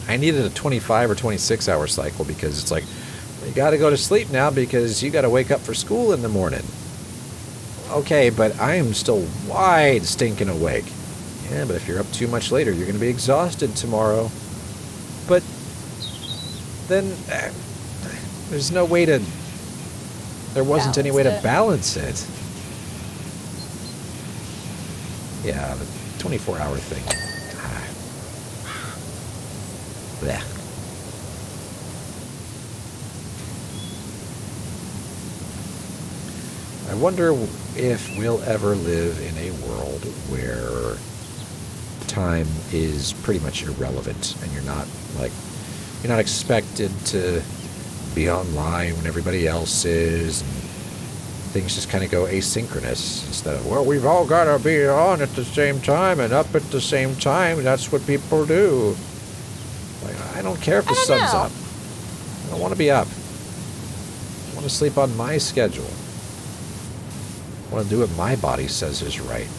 S1: I needed a 25 or 26-hour cycle because it's like, you got to go to sleep now because you got to wake up for school in the morning. Okay, but I am still wide stinking awake. Yeah, but if you're up too much later, you're going to be exhausted tomorrow. But then there's no way to... There wasn't any way to balance it. Yeah, the 24-hour thing. Blech. I wonder if we'll ever live in a world where time is pretty much irrelevant and you're not expected to be online when everybody else is, and things just kind of go asynchronous instead of, well, we've all got to be on at the same time and up at the same time. That's what people do. Like, I don't care if the sun's up. I don't want to be up. I want to sleep on my schedule. I want to do what my body says is right.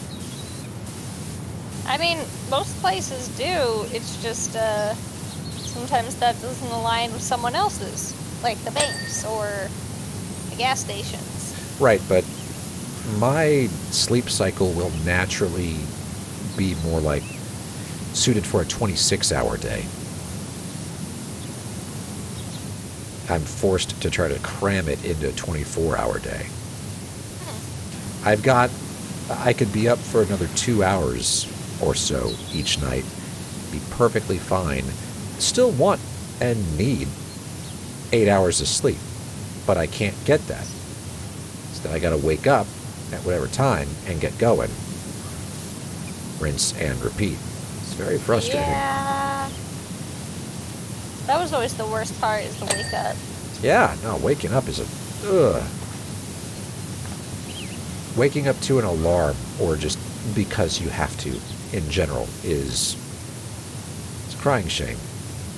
S2: I mean, most places do. It's just sometimes that doesn't align with someone else's, like the banks or the gas stations.
S1: Right, but my sleep cycle will naturally be more like suited for a 26-hour day. I'm forced to try to cram it into a 24-hour day. I could be up for another 2 hours or so each night, be perfectly fine, still want and need 8 hours of sleep, but I can't get that. So then I gotta wake up at whatever time and get going. Rinse and repeat. It's very frustrating.
S2: Yeah. That was always the worst part, is the wake up.
S1: Yeah, no, waking up is a... Ugh. waking up to an alarm, or just because you have to, in general, it's a crying shame.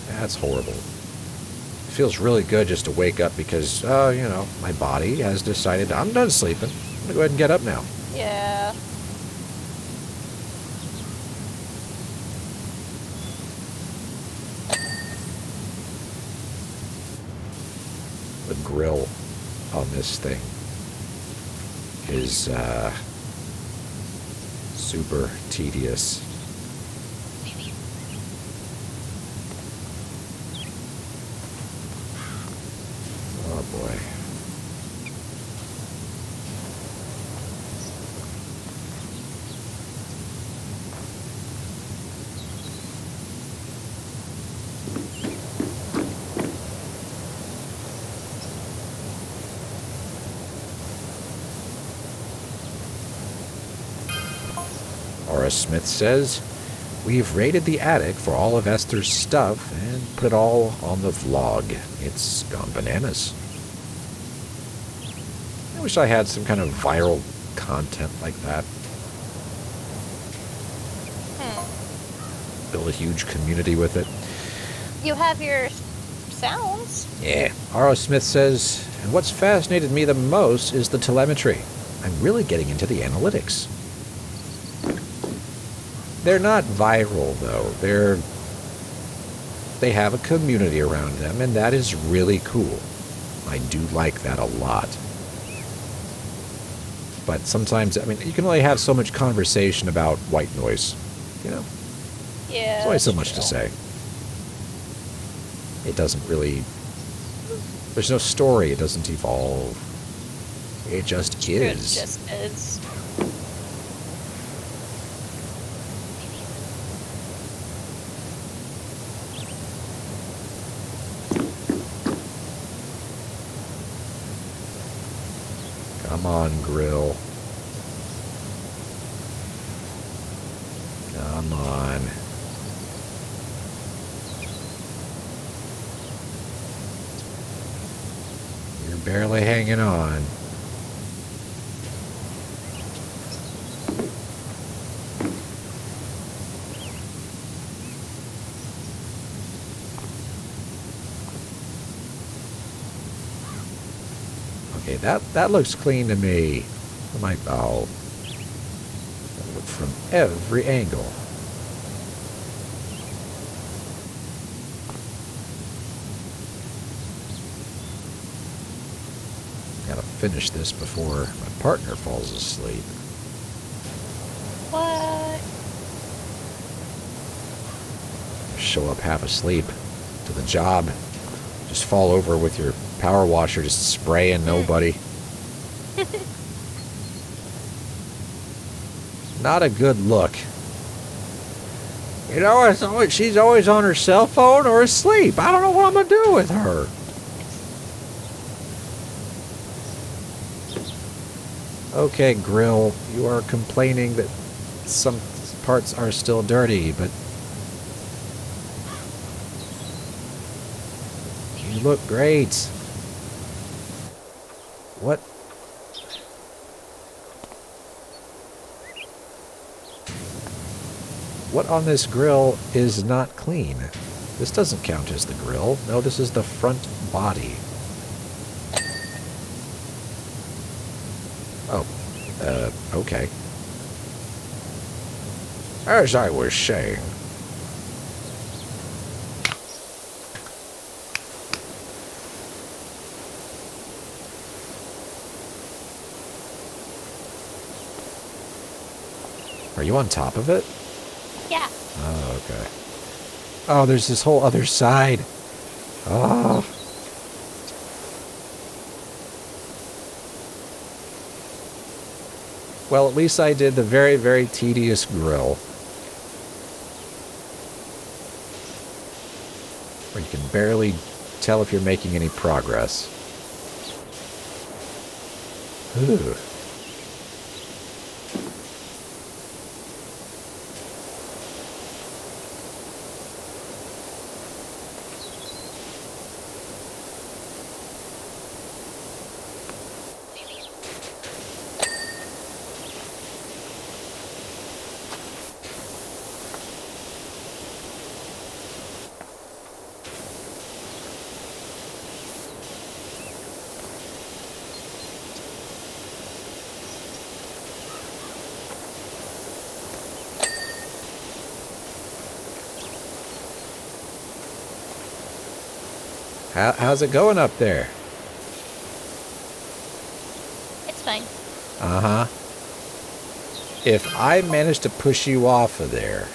S1: That's horrible. It feels really good just to wake up because, you know, my body has decided I'm done sleeping. I'm going to go ahead and get up now.
S2: Yeah.
S1: The grill on this thing is super tedious. Oh boy. Smith says, we've raided the attic for all of Esther's stuff and put it all on the vlog. It's gone bananas. I wish I had some kind of viral content like that. Build a huge community with it.
S2: You have your sounds.
S1: Yeah. R.O. Smith says, and what's fascinated me the most is the telemetry. I'm really getting into the analytics. They're not viral, though. They have a community around them, and that is really cool. I do like that a lot. But sometimes, I mean, you can only have so much conversation about white noise, you know?
S2: Yeah.
S1: There's only so much to say. It doesn't really... There's no story. It doesn't evolve. It just is.
S2: It just is.
S1: Come on, grill. Come on. You're barely hanging on. Okay, that looks clean to me. Oh. Look from every angle. Gotta finish this before my partner falls asleep.
S2: What?
S1: Show up half asleep to the job. Just fall over with your power washer, just spraying nobody. Not a good look. You know, she's always on her cell phone or asleep. I don't know what I'm going to do with her. Okay, grill, you are complaining that some parts are still dirty, but you look great. What? What on this grill is not clean? This doesn't count as the grill. No, this is the front body. Oh, okay. As I was saying. Are you on top of it?
S2: Yeah.
S1: Oh, okay. Oh, there's this whole other side. Oh. Well, at least I did the very, very tedious grill. Where you can barely tell if you're making any progress. Ooh. How's it going up there?
S2: It's fine.
S1: Uh-huh. If I manage to push you off of there...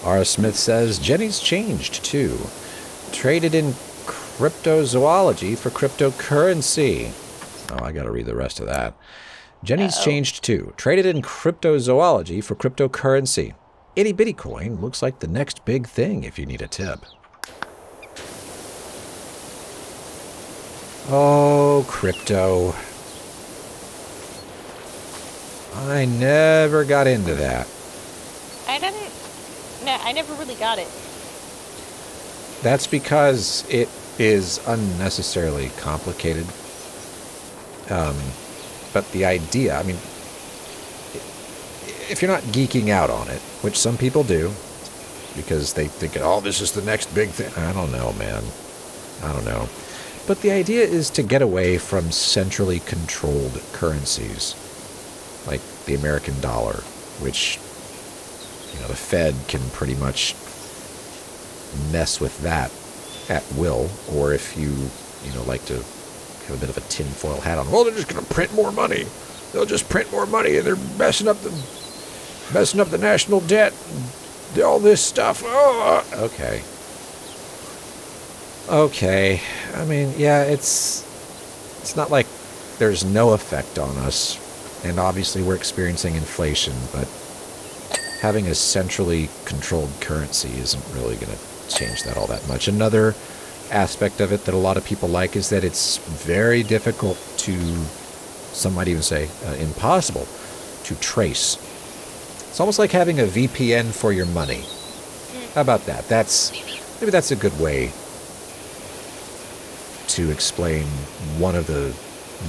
S1: R. Smith says, Jenny's changed, too. Traded in cryptozoology for cryptocurrency. Oh, I gotta read the rest of that. Jenny's changed, too. Traded in cryptozoology for cryptocurrency. Itty bitty coin looks like the next big thing if you need a tip. Oh, crypto. I never got into that.
S2: I never really got it.
S1: That's because it is unnecessarily complicated. But the idea, I mean, if you're not geeking out on it, which some people do, because they think, oh, this is the next big thing. I don't know, man. I don't know. But the idea is to get away from centrally controlled currencies, like the American dollar, which, you know, the Fed can pretty much mess with that at will, or if you like to have a bit of a tinfoil hat on, well, they're just going to print more money. They'll just print more money, and they're messing up the national debt, all this stuff. Oh, okay. Okay. I mean, yeah, it's not like there's no effect on us, and obviously we're experiencing inflation, but having a centrally controlled currency isn't really going to change that all that much. Another aspect of it that a lot of people like is that it's very difficult to, some might even say impossible, to trace. It's almost like having a VPN for your money. How about that? Maybe that's a good way to explain one of the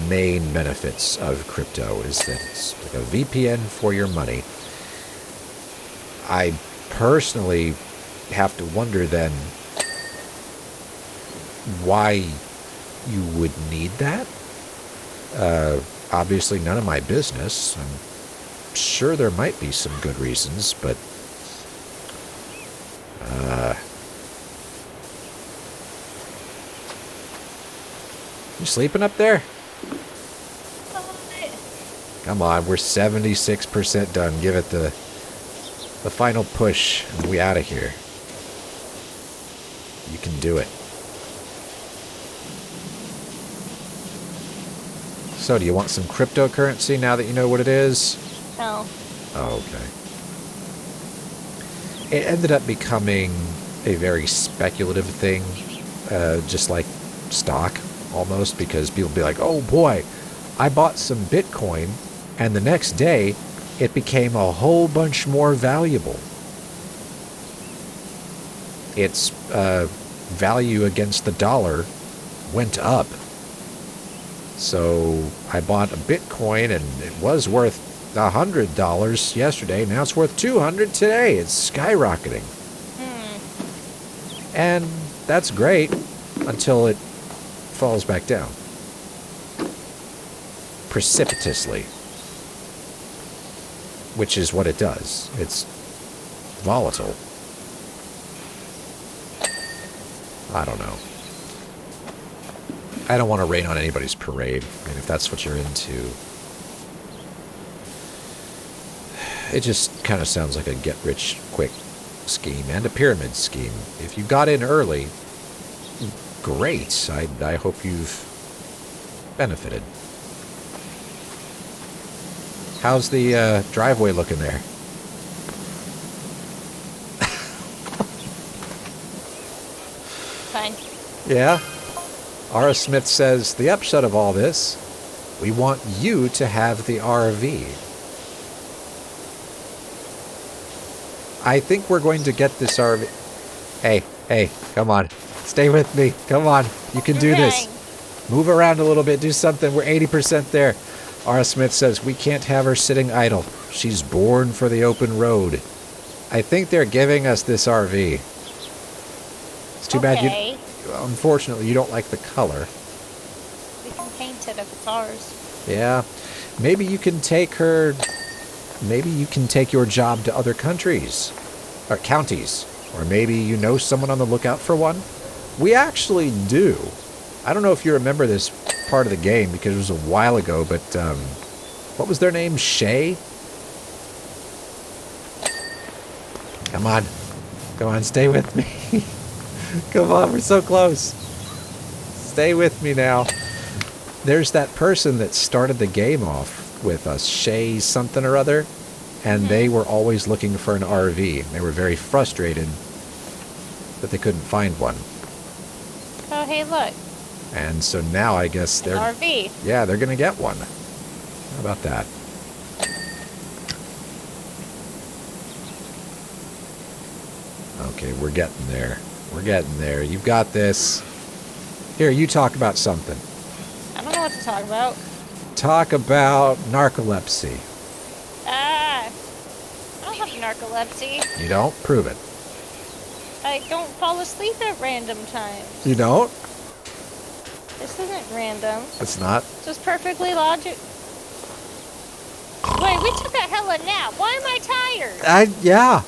S1: main benefits of crypto, is that it's like a VPN for your money. I personally have to wonder then why you would need that. Obviously none of my business. I'm sure there might be some good reasons, but you sleeping up there? Come on, we're 76% done. Give it the final push, and we out of here. You can do it. So, do you want some cryptocurrency now that you know what it is?
S2: No.
S1: Oh, okay. It ended up becoming a very speculative thing, just like stock, almost, because people be like, oh boy, I bought some Bitcoin, and the next day, it became a whole bunch more valuable. Its value against the dollar went up. So I bought a Bitcoin, and it was worth $100 yesterday. Now it's worth $200 today. It's skyrocketing. And that's great until it falls back down. Precipitously. Which is what it does. It's volatile. I don't know. I don't want to rain on anybody's parade. I mean, if that's what you're into. It just kind of sounds like a get-rich-quick scheme and a pyramid scheme. If you got in early, great. I hope you've benefited. How's the driveway looking there?
S2: Fine.
S1: Yeah? R. Smith says, the upshot of all this, we want you to have the RV. I think we're going to get this RV. Hey, come on. Stay with me. Come on. You can do this. Move around a little bit. Do something. We're 80% there. R. Smith says, we can't have her sitting idle. She's born for the open road. I think they're giving us this RV. It's too bad you... Unfortunately, you don't like the color.
S2: We can paint it if it's ours.
S1: Yeah. Maybe you can take her... Maybe you can take your job to other countries. Or counties. Or maybe you know someone on the lookout for one. We actually do. I don't know if you remember this part of the game because it was a while ago, but what was their name? Shay? Come on. Come on, stay with me. Come on, we're so close. Stay with me now. There's that person that started the game off with us, Shay something or other, and they were always looking for an RV. They were very frustrated that they couldn't find one.
S2: Oh, hey, look.
S1: And so now I guess they're...
S2: An RV.
S1: Yeah, they're going to get one. How about that? Okay, we're getting there. We're getting there. You've got this. Here, you talk about something.
S2: I don't know what to talk about.
S1: Talk about narcolepsy.
S2: I don't have narcolepsy.
S1: You don't? Prove it.
S2: I don't fall asleep at random times.
S1: You don't?
S2: This isn't random.
S1: It's not?
S2: It's just perfectly logic. Wait, we took a hella nap. Why am I tired?
S1: Yeah.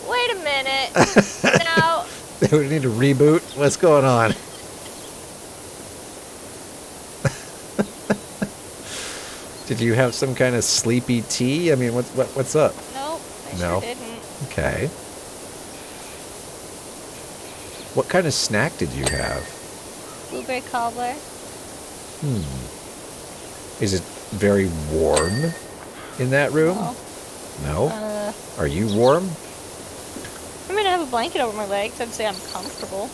S2: Wait a minute. Now...
S1: We need to reboot? What's going on? Did you have some kind of sleepy tea? I mean, what's up?
S2: Nope, I
S1: No.
S2: sure didn't.
S1: Okay. What kind of snack did you have?
S2: Blueberry cobbler.
S1: Is it very warm in that room?
S2: No.
S1: No? Are you warm?
S2: I mean, I have a blanket over my legs. I'd say I'm comfortable.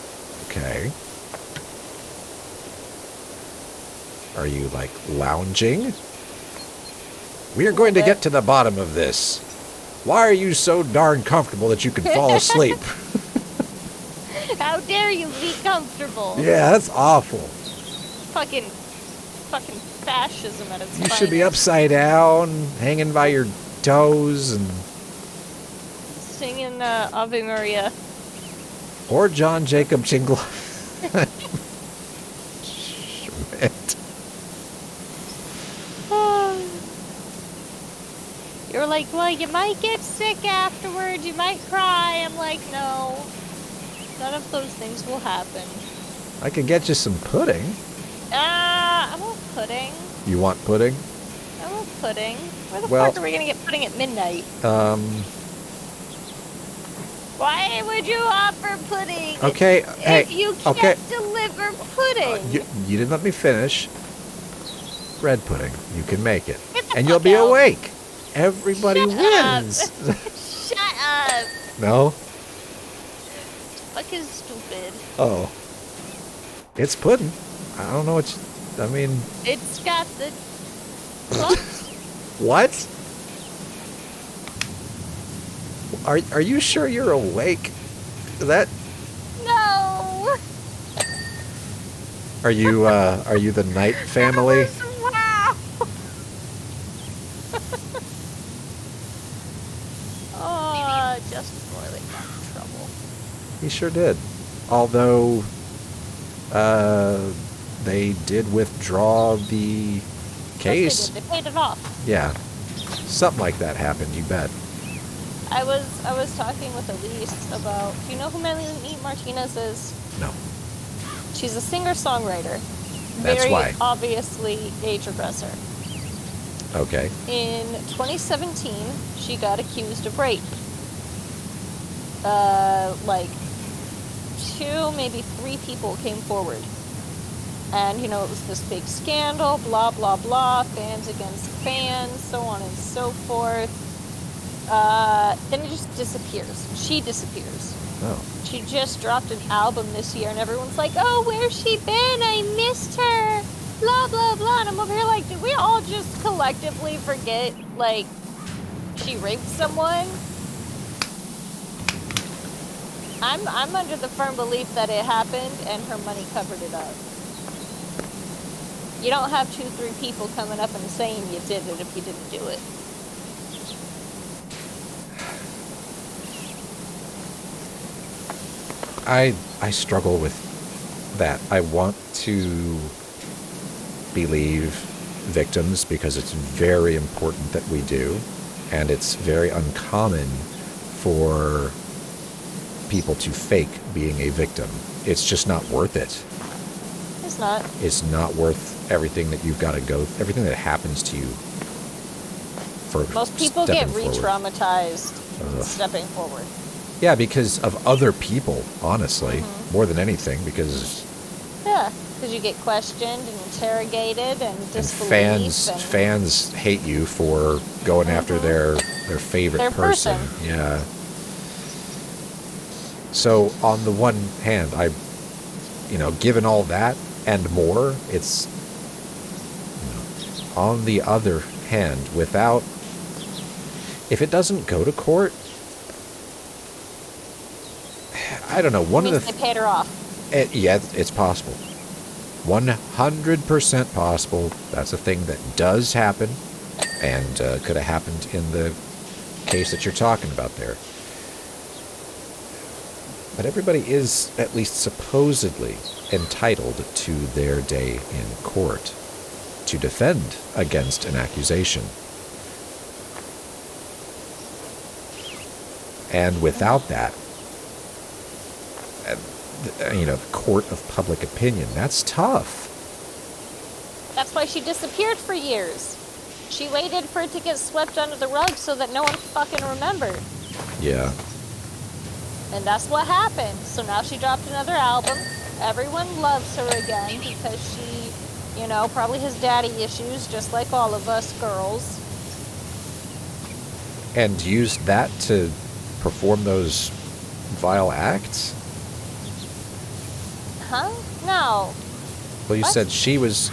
S1: Okay. Are you, like, lounging? We are going to get to the bottom of this. Why are you so darn comfortable that you can fall asleep?
S2: How dare you be comfortable?
S1: Yeah, that's awful.
S2: Fucking fascism at its
S1: You should be upside down, hanging by your toes, and...
S2: Singing Ave Maria.
S1: Or John Jacob Jingle. Schmidt.
S2: You're like, well, you might get sick afterwards, you might cry. I'm like, no. None of those things will happen.
S1: I could get you some pudding.
S2: I want pudding.
S1: You want pudding?
S2: I want pudding. Where the
S1: Well,
S2: fuck are we gonna get pudding at midnight? Why would you offer pudding?
S1: Okay, hey,
S2: if you can't deliver pudding?
S1: You didn't let me finish. Bread pudding. You can make it.
S2: Get the
S1: And you'll
S2: fuck
S1: be
S2: out.
S1: awake. Everybody
S2: Shut
S1: wins.
S2: Shut up.
S1: No?
S2: Fucking stupid.
S1: Oh. It's pudding. I don't know what you... I mean...
S2: It's got the... What?
S1: What? Are you sure you're awake? That...
S2: No.
S1: Are you the Knight family?
S2: Wow. Oh, just before they got in trouble.
S1: He sure did. Although, they did withdraw the case.
S2: They paid it off.
S1: Yeah. Something like that happened, you bet.
S2: I was talking with Elise about, do you know who Melanie Martinez is?
S1: No.
S2: She's a singer-songwriter.
S1: That's
S2: Very
S1: why.
S2: obviously age regressor.
S1: Okay.
S2: In 2017, she got accused of rape. Like 2, maybe 3 people came forward. And, you know, it was this big scandal, blah, blah, blah, fans against fans, so on and so forth. Then it just disappears. She disappears.
S1: Oh.
S2: She just dropped an album this year, and everyone's like, oh, where's she been? I missed her. Blah, blah, blah. And I'm over here like, did we all just collectively forget, like, she raped someone? I'm under the firm belief that it happened, and her money covered it up. You don't have 2, 3 people coming up and saying you did it if you didn't do it.
S1: I struggle with that. I want to believe victims because it's very important that we do, and it's very uncommon for people to fake being a victim. It's just not worth it.
S2: It's not.
S1: It's not worth everything that you've got to go, everything that happens to you for
S2: Most people get
S1: forward.
S2: re-traumatized stepping forward.
S1: Yeah, because of other people, honestly, more than anything, because...
S2: Yeah, because you get questioned and interrogated and disbelieved.
S1: Fans hate you for going after their favorite person. Yeah. So, on the one hand, given all that and more, it's... on the other hand, without... if it doesn't go to court... I don't know.
S2: They paid her off.
S1: Yeah, it's possible. 100% possible. That's a thing that does happen, and could have happened in the case that you're talking about there. But everybody is at least supposedly entitled to their day in court to defend against an accusation. And without that, court of public opinion, that's tough.
S2: That's why she disappeared for years. She waited for it to get swept under the rug so that no one fucking remembered.
S1: Yeah.
S2: And that's what happened. So now she dropped another album. Everyone loves her again because she, probably has daddy issues just like all of us girls.
S1: And used that to perform those vile acts?
S2: Huh? No.
S1: Well, you
S2: What?
S1: said she was...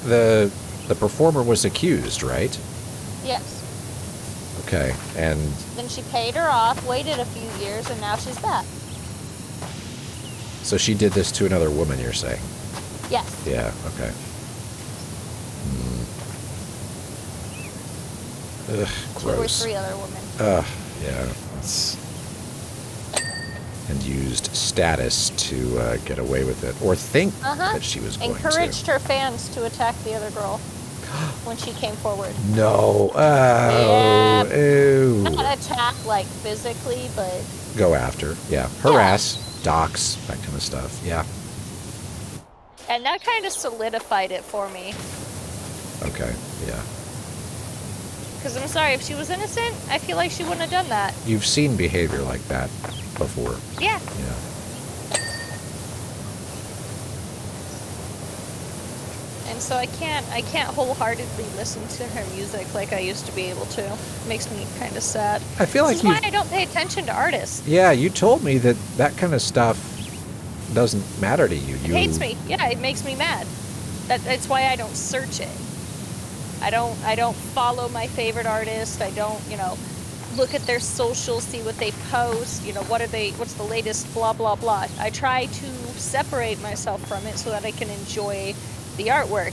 S1: The performer was accused, right?
S2: Yes.
S1: Okay, and...
S2: Then she paid her off, waited a few years, and now she's back.
S1: So she did this to another woman, you're saying?
S2: Yes.
S1: Yeah, okay. Ugh, gross.
S2: 2 or 3 other women.
S1: Yeah. And used status to get away with it, or think that she was going
S2: Encouraged
S1: to.
S2: her fans to attack the other girl when she came forward.
S1: No.
S2: Yeah.
S1: Ew.
S2: Not attack like physically, but...
S1: Go after. Yeah. Harass, dox, that kind of stuff. Yeah.
S2: And that kind of solidified it for me.
S1: Okay, yeah.
S2: Because I'm sorry, if she was innocent, I feel like she wouldn't have done that.
S1: You've seen behavior like that before.
S2: Yeah.
S1: Yeah.
S2: And so I can't wholeheartedly listen to her music like I used to be able to. It makes me kind of sad.
S1: I feel like
S2: this is why I don't pay attention to artists.
S1: Yeah, you told me that kind of stuff doesn't matter to you.
S2: It hates me. Yeah, it makes me mad. That's why I don't search it. I don't follow my favorite artist. I don't, look at their socials, see what they post, what's the latest blah blah blah. I try to separate myself from it so that I can enjoy the artwork.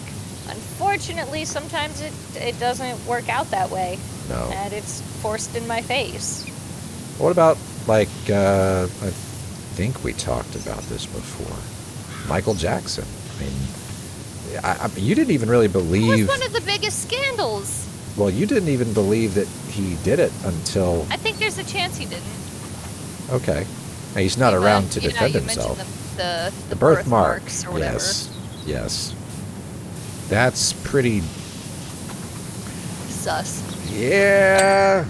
S2: Unfortunately, sometimes it doesn't work out that way.
S1: No.
S2: And it's forced in my face.
S1: What about, I think we talked about this before. Michael Jackson. I mean, you didn't even really believe...
S2: It was one of the biggest scandals.
S1: Well, you didn't even believe that he did it until...
S2: I think there's a chance he didn't.
S1: Okay. Now, he's not around to defend himself.
S2: The
S1: birthmarks
S2: or whatever.
S1: Yes. That's pretty...
S2: Sus.
S1: Yeah.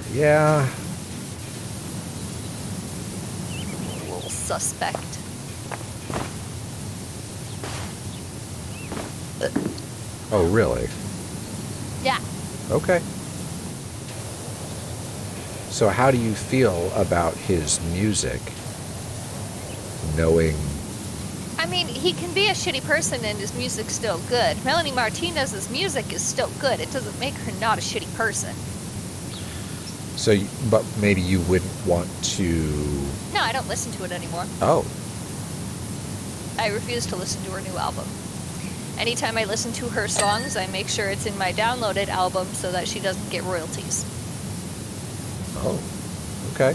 S2: A little suspect.
S1: Oh, really?
S2: Yeah.
S1: Okay. So how do you feel about his music, knowing...
S2: I mean, he can be a shitty person and his music's still good. Melanie Martinez's music is still good. It doesn't make her not a shitty person.
S1: So, but maybe you wouldn't want to...
S2: No, I don't listen to it anymore.
S1: Oh.
S2: I refuse to listen to her new album. Anytime I listen to her songs, I make sure it's in my downloaded album so that she doesn't get royalties.
S1: Oh, okay.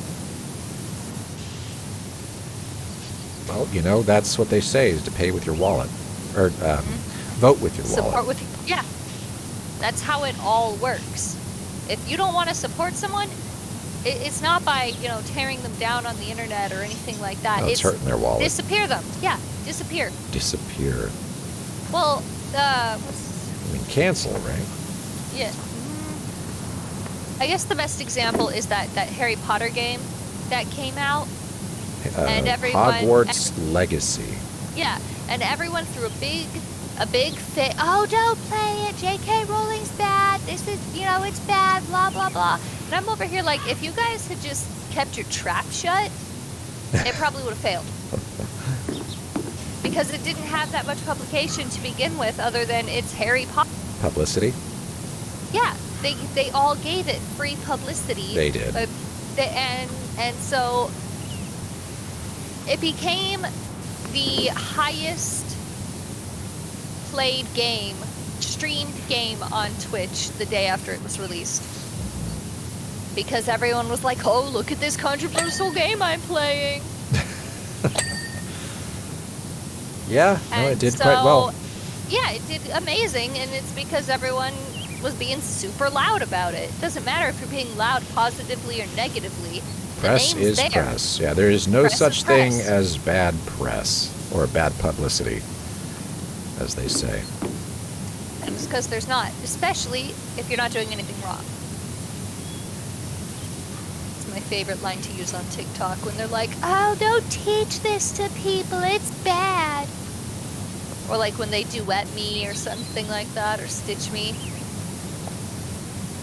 S1: Well, that's what they say, is to pay with your wallet. Or vote with your wallet.
S2: Support with... Yeah. That's how it all works. If you don't want to support someone, It's not by, tearing them down on the internet or anything like that.
S1: No, it's hurting their wallet.
S2: Disappear them. Yeah, disappear.
S1: Disappear.
S2: Well,
S1: cancel, right?
S2: Yeah. I guess the best example is that Harry Potter game that came out. And everyone...
S1: Hogwarts Legacy.
S2: Yeah, and everyone threw a big fit. Oh, don't play it. J.K. Rowling's bad. This is, it's bad, blah, blah, blah. And I'm over here like, if you guys had just kept your trap shut, it probably would have failed. Because it didn't have that much publication to begin with other than it's Harry Potter.
S1: Publicity?
S2: Yeah, they all gave it free publicity.
S1: They did.
S2: And so it became the highest played game, streamed game on Twitch the day after it was released. Because everyone was like, oh, look at this controversial game I'm playing.
S1: Yeah, no, it did quite well.
S2: Yeah, it did amazing, and it's because everyone was being super loud about it. It doesn't matter if you're being loud positively or negatively.
S1: Press is press. Yeah, there is no such thing as bad press or bad publicity, as they say.
S2: And it's because there's not, especially if you're not doing anything wrong. It's my favorite line to use on TikTok when they're like, oh, don't teach this to people, it's bad. Or like when they duet me or something like that, or stitch me.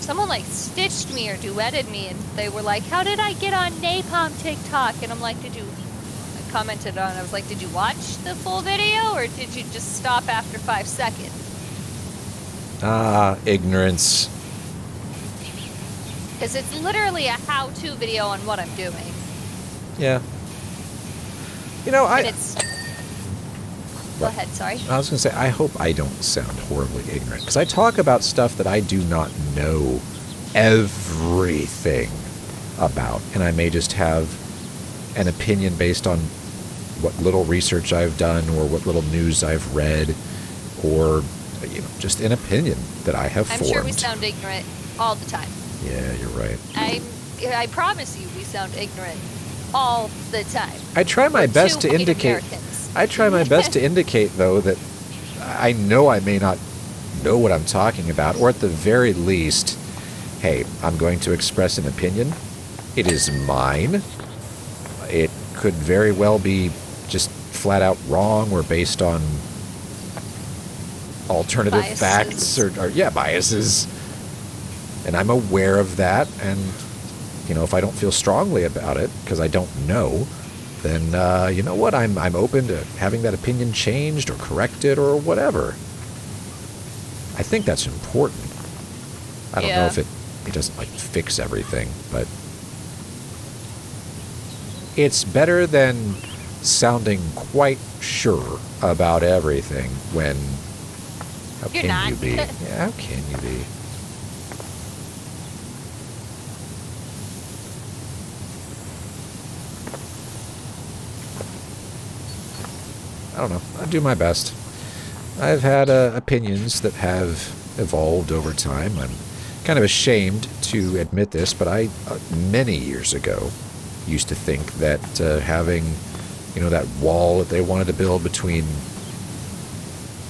S2: Someone like stitched me or duetted me, and they were like, how did I get on Napalm TikTok? And I'm like, I commented on it, I was like, did you watch the full video, or did you just stop after 5 seconds?
S1: Ignorance.
S2: Because it's literally a how-to video on what I'm doing.
S1: Yeah.
S2: Go ahead, sorry.
S1: I was going to say, I hope I don't sound horribly ignorant, because I talk about stuff that I do not know everything about, and I may just have an opinion based on what little research I've done or what little news I've read, or just an opinion that I have formed.
S2: I'm sure we sound ignorant all the time.
S1: Yeah, you're right.
S2: I promise you we sound ignorant all the time.
S1: I try my best to indicate... I try my best to indicate, though, that I know I may not know what I'm talking about, or at the very least, hey, I'm going to express an opinion. It is mine. It could very well be just flat out wrong or based on alternative facts or biases. And I'm aware of that, and, if I don't feel strongly about it, because I don't know, then, you know what, I'm open to having that opinion changed or corrected or whatever. I think that's important. I don't know if it doesn't, fix everything, but it's better than sounding quite sure about everything when... How can you be? Yeah, how can you be? I don't know. I do my best. I've had opinions that have evolved over time. I'm kind of ashamed to admit this, but I, many years ago, used to think that having, that wall that they wanted to build between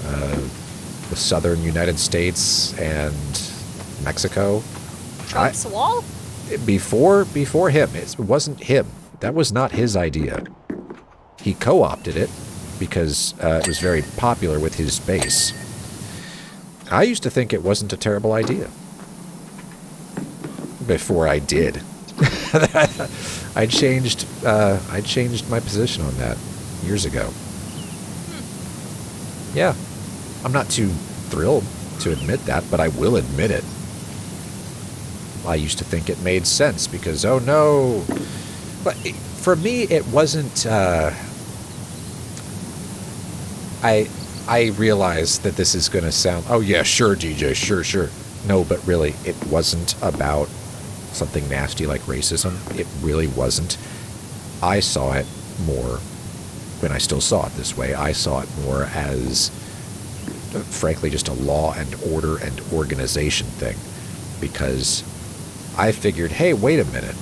S1: the southern United States and Mexico.
S2: Trump's wall?
S1: Before him. It wasn't him. That was not his idea. He co-opted it because it was very popular with his base. I used to think it wasn't a terrible idea. Before I did. I changed my position on that years ago. Yeah. I'm not too thrilled to admit that, but I will admit it. I used to think it made sense because, oh no. But for me, it wasn't... I realize that this is going to sound, oh yeah, sure, DJ, sure. No, but really, it wasn't about something nasty like racism. It really wasn't. I saw it more, when I still saw it this way, I saw it more as, frankly, just a law and order and organization thing. Because I figured, hey, wait a minute.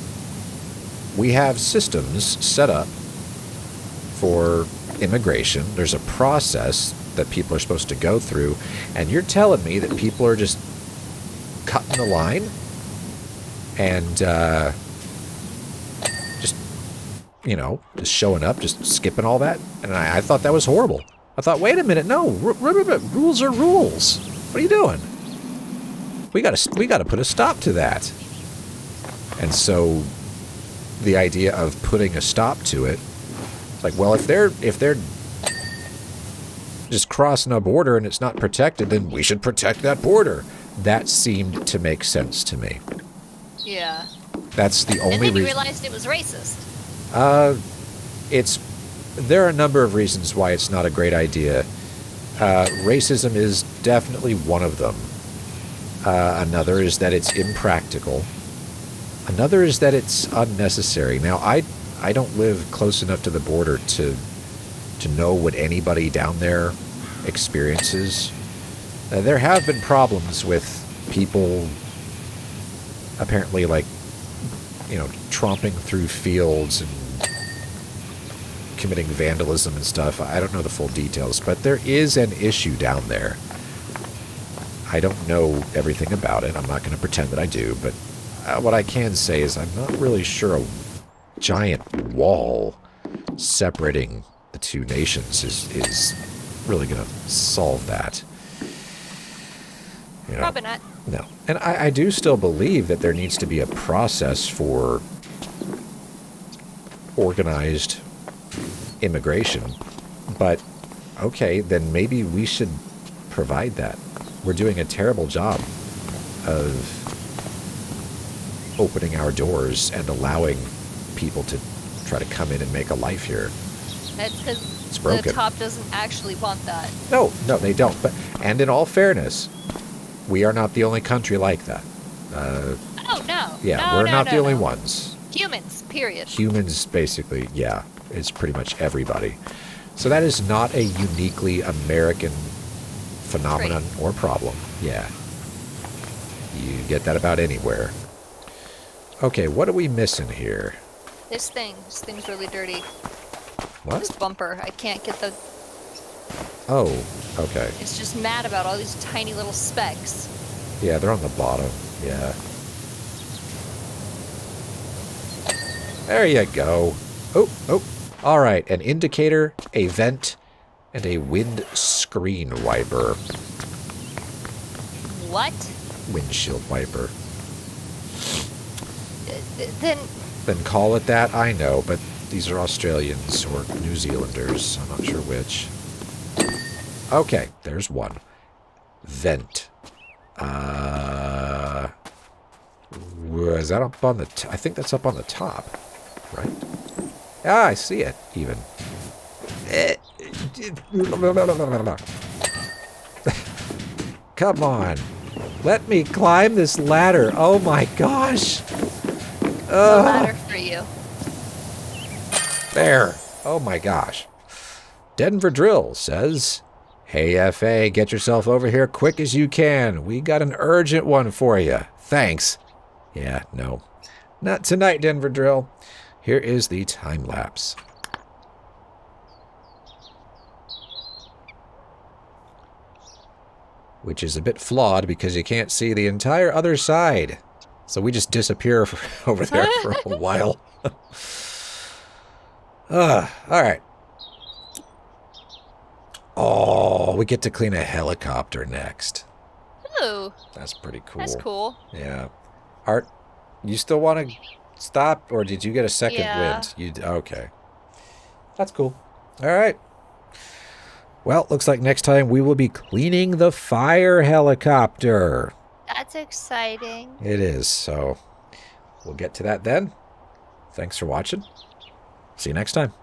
S1: we have systems set up for immigration. There's a process that people are supposed to go through, and you're telling me that people are just cutting the line and just, you know, just showing up, just skipping all that? And I thought that was horrible. I thought, wait a minute, no, rules are rules. What are you doing? We gotta put a stop to that. And so the idea of putting a stop to it, like, well, if they're just crossing a border and it's not protected, then we should protect that border. That seemed to make sense to me.
S2: Yeah.
S1: That's the only reason.
S2: And then you realized it was racist.
S1: There are a number of reasons why it's not a great idea. Racism is definitely one of them. Another is that it's impractical. Another is that it's unnecessary. Now, I don't live close enough to the border to know what anybody down there experiences. There have been problems with people apparently, like, you know, tromping through fields and committing vandalism and stuff. I don't know the full details, but there is an issue down there. I don't know everything about it. I'm not going to pretend that I do, but what I can say is I'm not really sure a giant wall separating the two nations is really going to solve that. You know,
S2: Probably not.
S1: No. And I do still believe that there needs to be a process for organized immigration. But, okay, then maybe we should provide that. We're doing a terrible job of opening our doors and allowing people to try to come in and make a life here.
S2: That's because
S1: broken.
S2: the top doesn't actually want that.
S1: No, they don't. And in all fairness, we are not the only country like that.
S2: Oh, no.
S1: Yeah, we're not the only ones.
S2: Humans, period.
S1: Humans, basically, yeah. It's pretty much everybody. So that is not a uniquely American phenomenon or problem. Yeah. You get that about anywhere. Okay, what are we missing here?
S2: This thing's really dirty.
S1: What?
S2: This bumper. I can't get the...
S1: Oh, okay.
S2: It's just mad about all these tiny little specks.
S1: Yeah, they're on the bottom. Yeah. There you go. Oh. All right, an indicator, a vent, and a windscreen wiper.
S2: What?
S1: Windshield wiper.
S2: Then
S1: call it that, I know, but these are Australians or New Zealanders. I'm not sure which. Okay, there's one. Vent. Is that up on the... I think that's up on the top, right? Ah, I see it, even. Come on. Let me climb this ladder. Oh my gosh.
S2: a ladder for you.
S1: There. Oh my gosh. Denver Drill says, "Hey FA, get yourself over here quick as you can. We got an urgent one for you. Thanks." Yeah, no. Not tonight, Denver Drill. Here is the time lapse. Which is a bit flawed because you can't see the entire other side. So we just disappear over there for a while. All right. Oh, we get to clean a helicopter next.
S2: Ooh.
S1: That's pretty cool.
S2: That's cool.
S1: Yeah. Art, you still want to stop, or did you get a second wind? Okay. That's cool. All right. Well, looks like next time we will be cleaning the fire helicopter.
S2: That's exciting.
S1: It is, so we'll get to that then. Thanks for watching. See you next time.